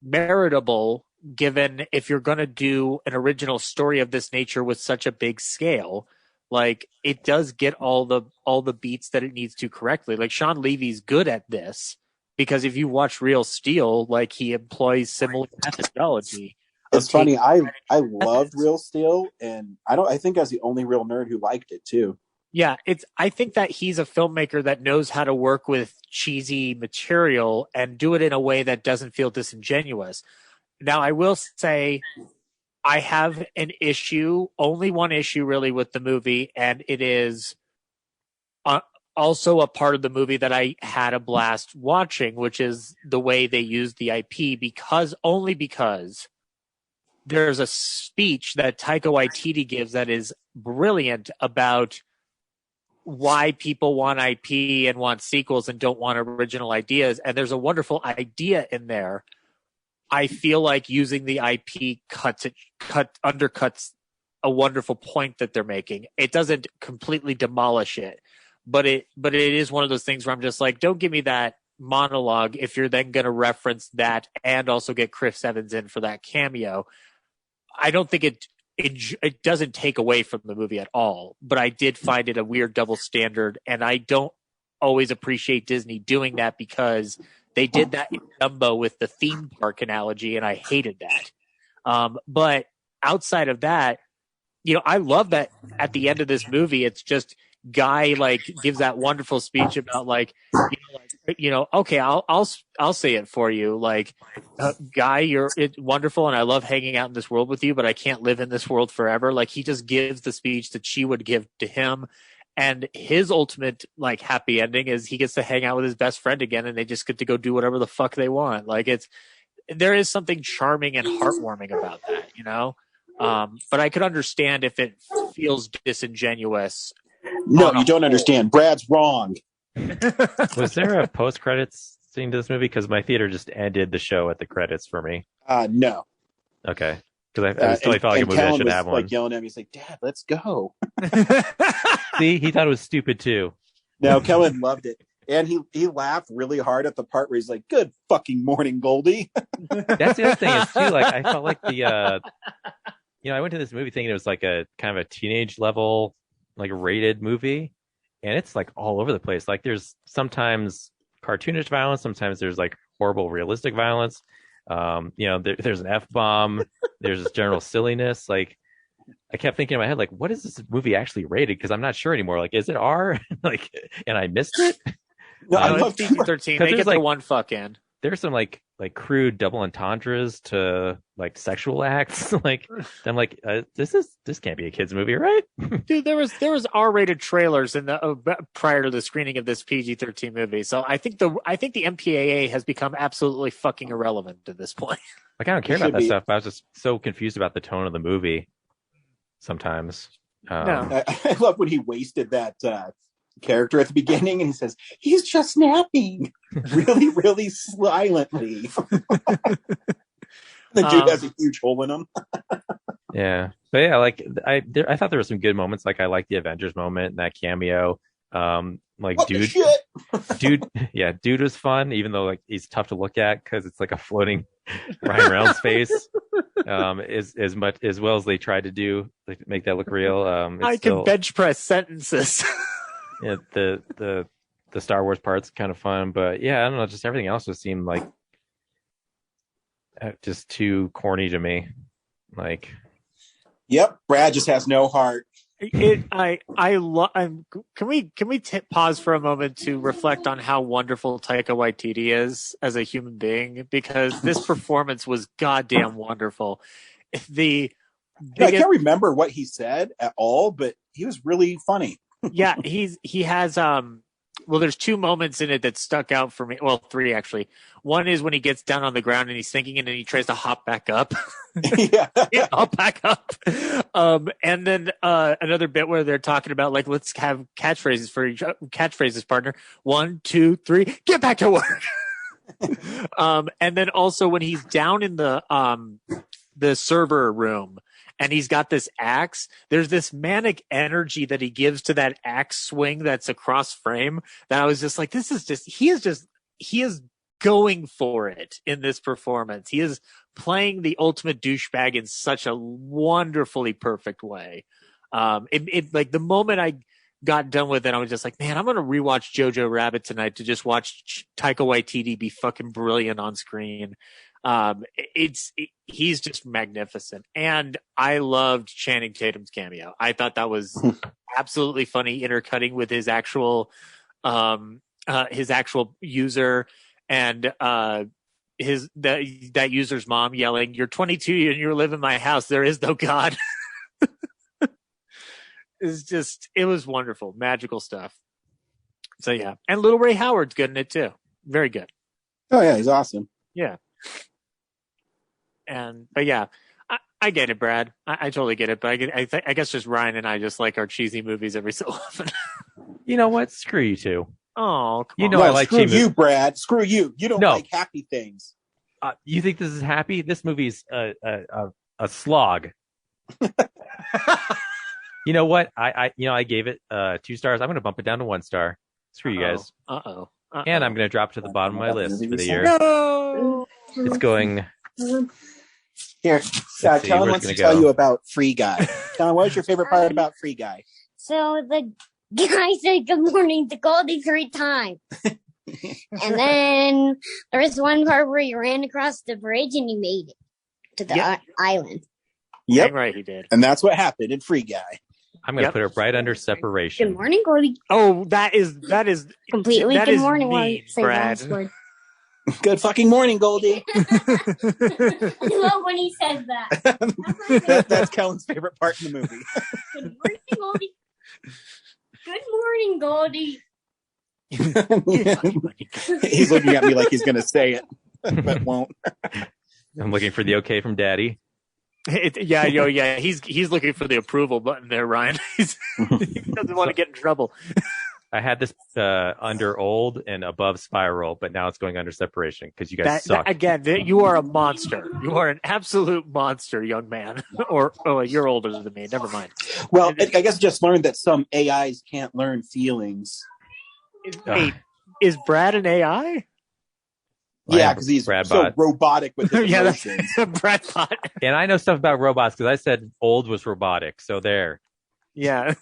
meritable, given if you're going to do an original story of this nature with such a big scale. Like, it does get all the beats that it needs to correctly. Like, Sean Levy's good at this, because if you watch Real Steel, like, he employs similar methodology. It's funny. I loved Real Steel, and I think I was the only real nerd who liked it too. Yeah, I think that he's a filmmaker that knows how to work with cheesy material and do it in a way that doesn't feel disingenuous. Now, I will say I have an issue, only one issue really with the movie, and it is also a part of the movie that I had a blast watching, which is the way they use the IP, because there's a speech that Taika Waititi gives that is brilliant about why people want IP and want sequels and don't want original ideas. And there's a wonderful idea in there. I feel like using the IP undercuts a wonderful point that they're making. It doesn't completely demolish it, but it is one of those things where I'm just like, don't give me that monologue if you're then going to reference that and also get Chris Evans in for that cameo. I don't think it doesn't take away from the movie at all, but I did find it a weird double standard, and I don't always appreciate Disney doing that, because they did that in Dumbo with the theme park analogy, and I hated that. But outside of that, I love that at the end of this movie, it's just Guy like gives that wonderful speech about like, okay, I'll say it for you. Like, Guy, you're wonderful, and I love hanging out in this world with you, but I can't live in this world forever. Like, he just gives the speech that she would give to him. And his ultimate like happy ending is he gets to hang out with his best friend again, and they just get to go do whatever the fuck they want. Like, there is something charming and heartwarming about that, but I could understand if it feels disingenuous. No, you don't understand. Brad's wrong. Was there a post-credits scene to this movie? Because my theater just ended the show at the credits for me. No. Okay. Because I totally felt like a movie I should have one. Like yelling at me, he's like, "Dad, let's go." See, he thought it was stupid too. No, Kellen loved it, and he laughed really hard at the part where he's like, "Good fucking morning, Goldie." That's the other thing is too. Like, I felt like I went to this movie thinking it was like a kind of a teenage level, like rated movie, and it's like all over the place. Like, there's sometimes cartoonish violence, sometimes there's like horrible realistic violence. There's an F-bomb, there's this general silliness. Like, I kept thinking in my head, like, what is this movie actually rated? Because I'm not sure anymore. Like, is it R? Like, and I missed it. No, it's PG-13. They get like, the one fuck in. There's some like crude double entendres to like sexual acts. Like, I'm like, this can't be a kids movie, right? Dude, there was R-rated trailers in the prior to the screening of this PG-13 movie. So I think the MPAA has become absolutely fucking irrelevant at this point. Like, I don't care about that stuff. But I was just so confused about the tone of the movie. Sometimes, I love when he wasted that character at the beginning, and he says he's just napping really, really silently. The dude has a huge hole in him. Yeah, but yeah, like I thought there were some good moments. Like, I liked the Avengers moment and that cameo. Dude was fun, even though like he's tough to look at because it's like a floating Ryan Reynolds face. As well as they tried to do, like, make that look real. I can bench press sentences. Yeah, the Star Wars part's kind of fun, but yeah, I don't know. Just everything else just seemed like just too corny to me. Like, yep, Brad just has no heart. Can we pause for a moment to reflect on how wonderful Taika Waititi is as a human being? Because this performance was goddamn wonderful. I can't remember what he said at all, but he was really funny. Yeah, he has well, there's two moments in it that stuck out for me. Well, three actually. One is when he gets down on the ground and he's thinking, and then he tries to hop back up. Yeah, hop back up. And then another bit where they're talking about like, let's have catchphrases, partner. 1, 2, 3, get back to work. And then also when he's down in the server room. And he's got this axe. There's this manic energy that he gives to that axe swing that's across frame that I was just like, he is going for it in this performance. He is playing the ultimate douchebag in such a wonderfully perfect way. Like the moment I got done with it, I was just like, man, I'm going to rewatch Jojo Rabbit tonight to just watch Taika Waititi be fucking brilliant on screen. He's just magnificent. And I loved Channing Tatum's cameo. I thought that was absolutely funny, intercutting with his actual user and that user's mom yelling, "You're 22 and you live in my house. There is no God." It was wonderful, magical stuff. So yeah, and Little Ray Howard's good in it too. Very good. Oh yeah, he's awesome. Yeah. But yeah, I get it, Brad. I totally get it. But I guess just Ryan and I just like our cheesy movies every so often. You know what? Screw you too. Oh, you know, I like screw you, Brad. Screw you. You don't like happy things. You think this is happy? This movie's a slog. You know what? I gave it 2 stars. I'm going to bump it down to 1 star. Screw you guys. And I'm going to drop it to the bottom of my list for the year. No! It's going. Here, Kellen wants to tell you about Free Guy. Kellen, what was your favorite part about Free Guy? So the guy said good morning to Goldie 3 times. And then there was one part where he ran across the bridge and he made it to the island. Yep. Dang right, he did. And that's what happened in Free Guy. I'm going to put it right under separation. Good morning, Goldie. Oh, that is completely that good is morning, mean, Brad. Good fucking morning, Goldie. I love when he says that. That's Kellen's favorite part in the movie. Good morning, Goldie. Good morning, Goldie. He's looking at me like he's going to say it, but won't. I'm looking for the okay from Daddy. Yeah. He's looking for the approval button there, Ryan. He doesn't want to get in trouble. I had this under old and above spiral, but now it's going under separation because you guys suck. Again, you are a monster. You are an absolute monster, young man. Or you're older than me. Never mind. Well, I guess just learned that some AIs can't learn feelings. Wait, is Brad an AI? Yeah, because he's so robotic with his emotions. Brad Bot. And I know stuff about robots because I said old was robotic. So there. Yeah.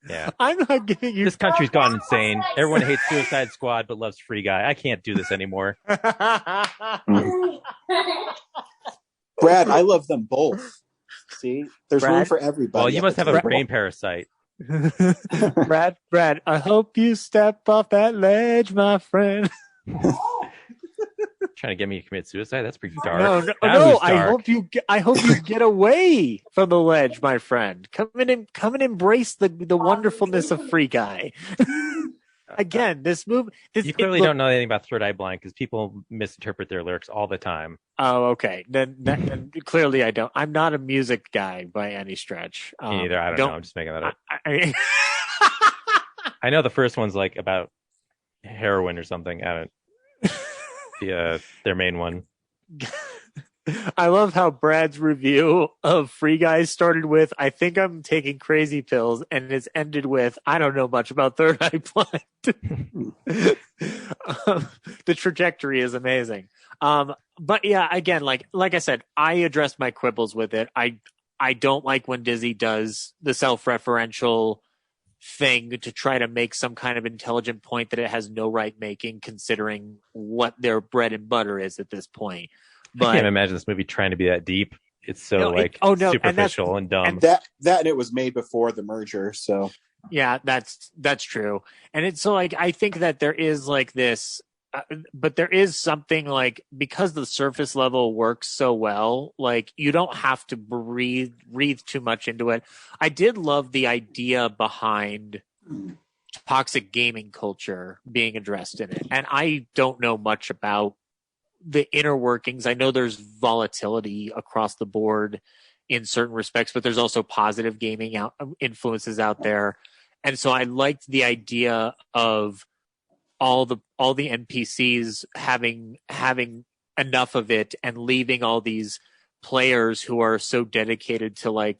Yeah. I'm not giving you. This country's gone insane. Everyone hates Suicide Squad but loves Free Guy. I can't do this anymore. Brad, I love them both. See, there's room for everybody. Well, you must have a brain parasite. Brad, I hope you step off that ledge, my friend. Trying to get me to commit suicide? That's pretty dark. No. I hope you get away from the ledge, my friend. Come and embrace the wonderfulness of Free Guy. Again, this movie. You clearly don't know anything about Third Eye Blind because people misinterpret their lyrics all the time. Oh, okay. Then clearly I don't. I'm not a music guy by any stretch. Me neither. I don't know. I'm just making that up. I know the first one's like about heroin or something. I don't. Their main one. I love how Brad's review of Free Guy started with, "I think I'm taking crazy pills," and it's ended with, "I don't know much about Third Eye Blind." The trajectory is amazing. But yeah, again, like I said, I addressed my quibbles with it. I don't like when Disney does the self-referential thing to try to make some kind of intelligent point that it has no right making, considering what their bread and butter is at this point. But I can't imagine this movie trying to be that deep. It's so superficial and dumb. And and it was made before the merger, so yeah, that's true. And it's so like I think that there is like this, but there is something like, because the surface level works so well, like you don't have to breathe too much into it. I did love the idea behind toxic gaming culture being addressed in it, and I don't know much about the inner workings. I know there's volatility across the board in certain respects, but there's also positive gaming influences out there. And so I liked the idea of all the NPCs having enough of it and leaving all these players who are so dedicated to a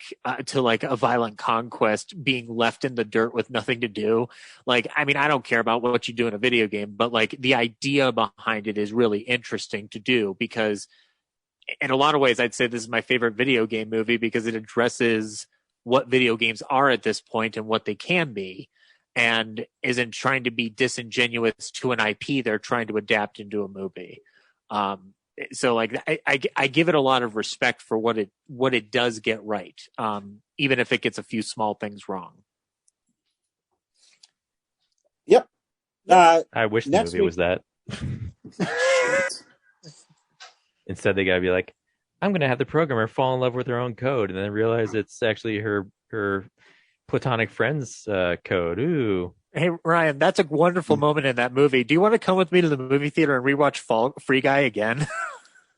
violent conquest being left in the dirt with nothing to do. Like, I mean, I don't care about what you do in a video game, but like the idea behind it is really interesting to do, because in a lot of ways, I'd say this is my favorite video game movie because it addresses what video games are at this point and what they can be, and isn't trying to be disingenuous to an IP they're trying to adapt into a movie. So like I give it a lot of respect for what it does get right, even if it gets a few small things wrong. Yep. I wish the movie was that. Instead, they gotta be like, I'm gonna have the programmer fall in love with her own code, and then realize it's actually her platonic friend's code. Ooh. Hey, Ryan, that's a wonderful moment in that movie. Do you want to come with me to the movie theater and rewatch Free Guy again?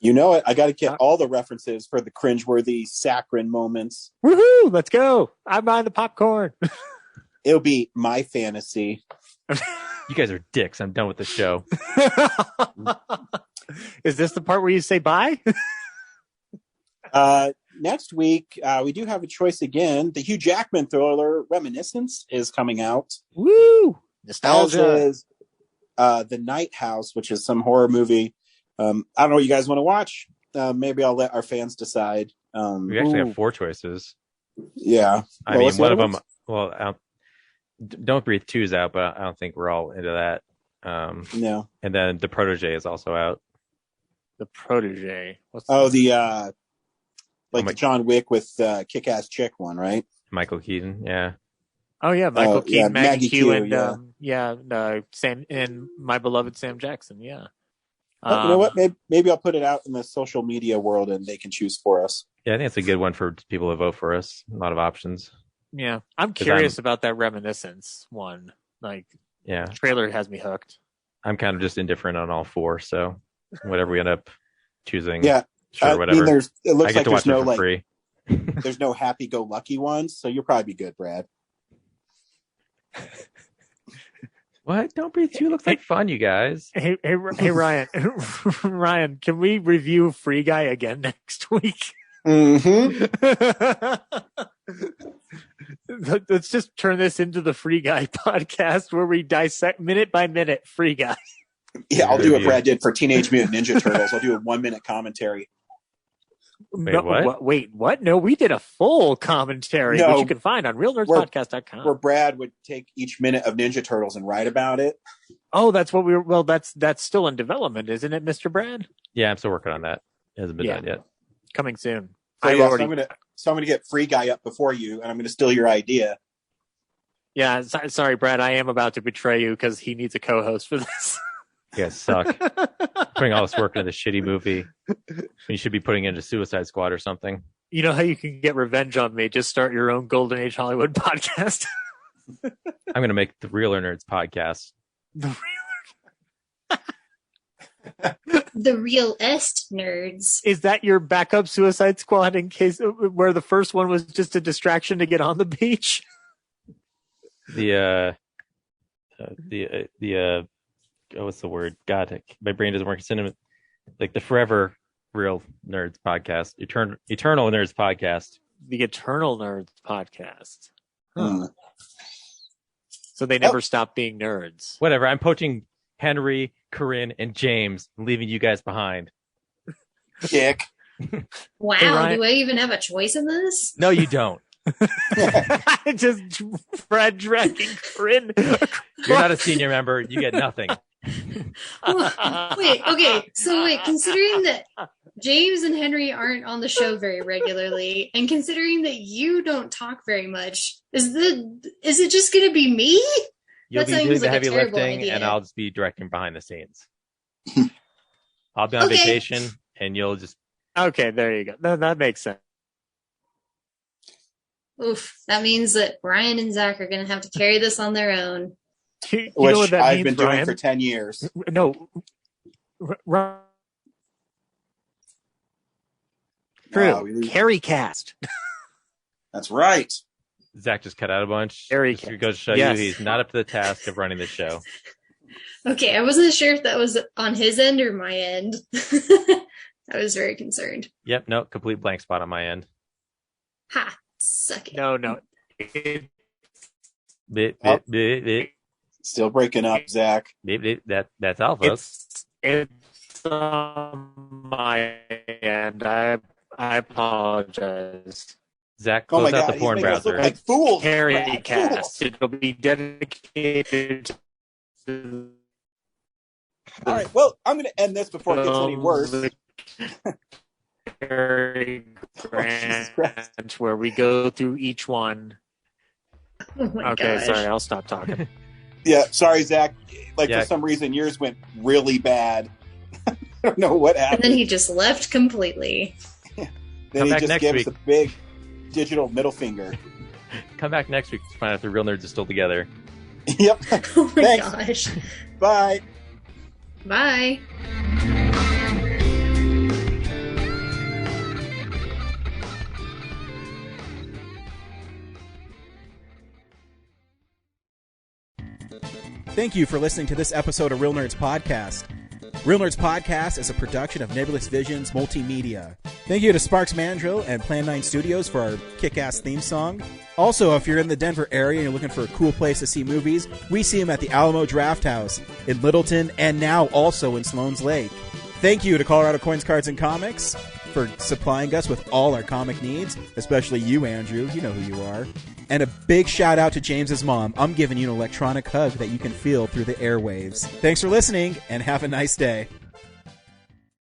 You know it. I got to get all the references for the cringeworthy saccharine moments. Woohoo! Let's go. I'm buying the popcorn. It'll be my fantasy. You guys are dicks. I'm done with the show. Is this the part where you say bye? Next week, we do have a choice again. The Hugh Jackman thriller Reminiscence is coming out. Woo! Nostalgia. As is The Night House, which is some horror movie. I don't know what you guys want to watch. Maybe I'll let our fans decide. We actually have 4 choices. Yeah. I mean, one of them, Don't Breathe 2's out, but I don't think we're all into that. No. And then The Protege is also out. The Protege. The John Wick with Kick-Ass Chick one, right? Michael Keaton, yeah. Oh yeah, Michael Keaton, Maggie Q, and Sam, and my beloved Sam Jackson, yeah. But you know what? Maybe I'll put it out in the social media world, and they can choose for us. Yeah, I think it's a good one for people to vote for us. A lot of options. Yeah, I'm curious about that Reminiscence one. Like, yeah, the trailer has me hooked. I'm kind of just indifferent on all 4, so whatever we end up choosing. Yeah. Sure, whatever. I mean, it looks like there's no free. There's no happy-go-lucky ones, so you'll probably be good, Brad. What? Don't Breathe 2 looks like fun, you guys. Hey, Ryan. Ryan, can we review Free Guy again next week? Mm-hmm. Let's just turn this into the Free Guy podcast where we dissect minute by minute Free Guy. Yeah, I'll do what Brad did for Teenage Mutant Ninja Turtles. I'll do a 1-minute commentary. Wait, what? No, we did a full commentary, which you can find on realnerdspodcast.com. Where Brad would take each minute of Ninja Turtles and write about it. Oh, that's what that's still in development, isn't it, Mr. Brad? Yeah, I'm still working on that. It hasn't been done yet. Coming soon. So I'm going to get Free Guy up before you, and I'm going to steal your idea. Yeah, sorry, Brad. I am about to betray you because he needs a co-host for this. You guys suck. Putting all this work into this shitty movie. You should be putting it into Suicide Squad or something. You know how you can get revenge on me? Just start your own Golden Age Hollywood podcast. I'm going to make the Realer Nerds podcast. The Realest Nerds. Is that your backup Suicide Squad in case where the first one was just a distraction to get on the beach? What's the word? God, my brain doesn't work. Like the Forever Real Nerds podcast, Eternal Nerds podcast. The Eternal Nerds podcast. Huh. So they never stop being nerds. Whatever. I'm poaching Henry, Corinne, and James, leaving you guys behind. Dick. Wow. Do I even have a choice in this? No, you don't. Just Fred dragging Corinne. You're not a senior member. You get nothing. Okay. So considering that James and Henry aren't on the show very regularly, and considering that you don't talk very much, is it just going to be me? You'll be doing the heavy lifting, and I'll just be directing behind the scenes. I'll be on vacation, and you'll just... Okay, there you go. That makes sense. Oof, that means that Ryan and Zach are going to have to carry this on their own. Which I've been doing for 10 years. No. True. Carry cast. That's right. Zach just cut out a bunch. Just goes to show you he's not up to the task of running the show. Okay, I wasn't sure if that was on his end or my end. I was very concerned. Yep, no, complete blank spot on my end. Ha, suck it. No. Still breaking up, Zach. That's Alphas. It's on my end. I apologize. Zach, close out the porn browser. Like fools. Carry cast. It'll be dedicated to... All right, well, I'm going to end this before it gets any worse. Where we go through each one. Oh my okay, gosh. sorry, I'll stop talking. Yeah, sorry, Zach. For some reason, yours went really bad. I don't know what happened. And then he just left completely. Then he just gave us a big digital middle finger. Come back next week to find out if the real nerds are still together. Yep. Oh my Thanks. gosh. Bye. Bye. Thank you for listening to this episode of Real Nerds Podcast. Real Nerds Podcast is a production of Nebulous Visions Multimedia. Thank you to Sparks Mandrill and Plan 9 Studios for our kick-ass theme song. Also, if you're in the Denver area and you're looking for a cool place to see movies, we see them at the Alamo Draft House in Littleton and now also in Sloan's Lake. Thank you to Colorado Coins, Cards, and Comics for supplying us with all our comic needs, especially you, Andrew. You know who you are. And a big shout out to James's mom. I'm giving you an electronic hug that you can feel through the airwaves. Thanks for listening, and have a nice day.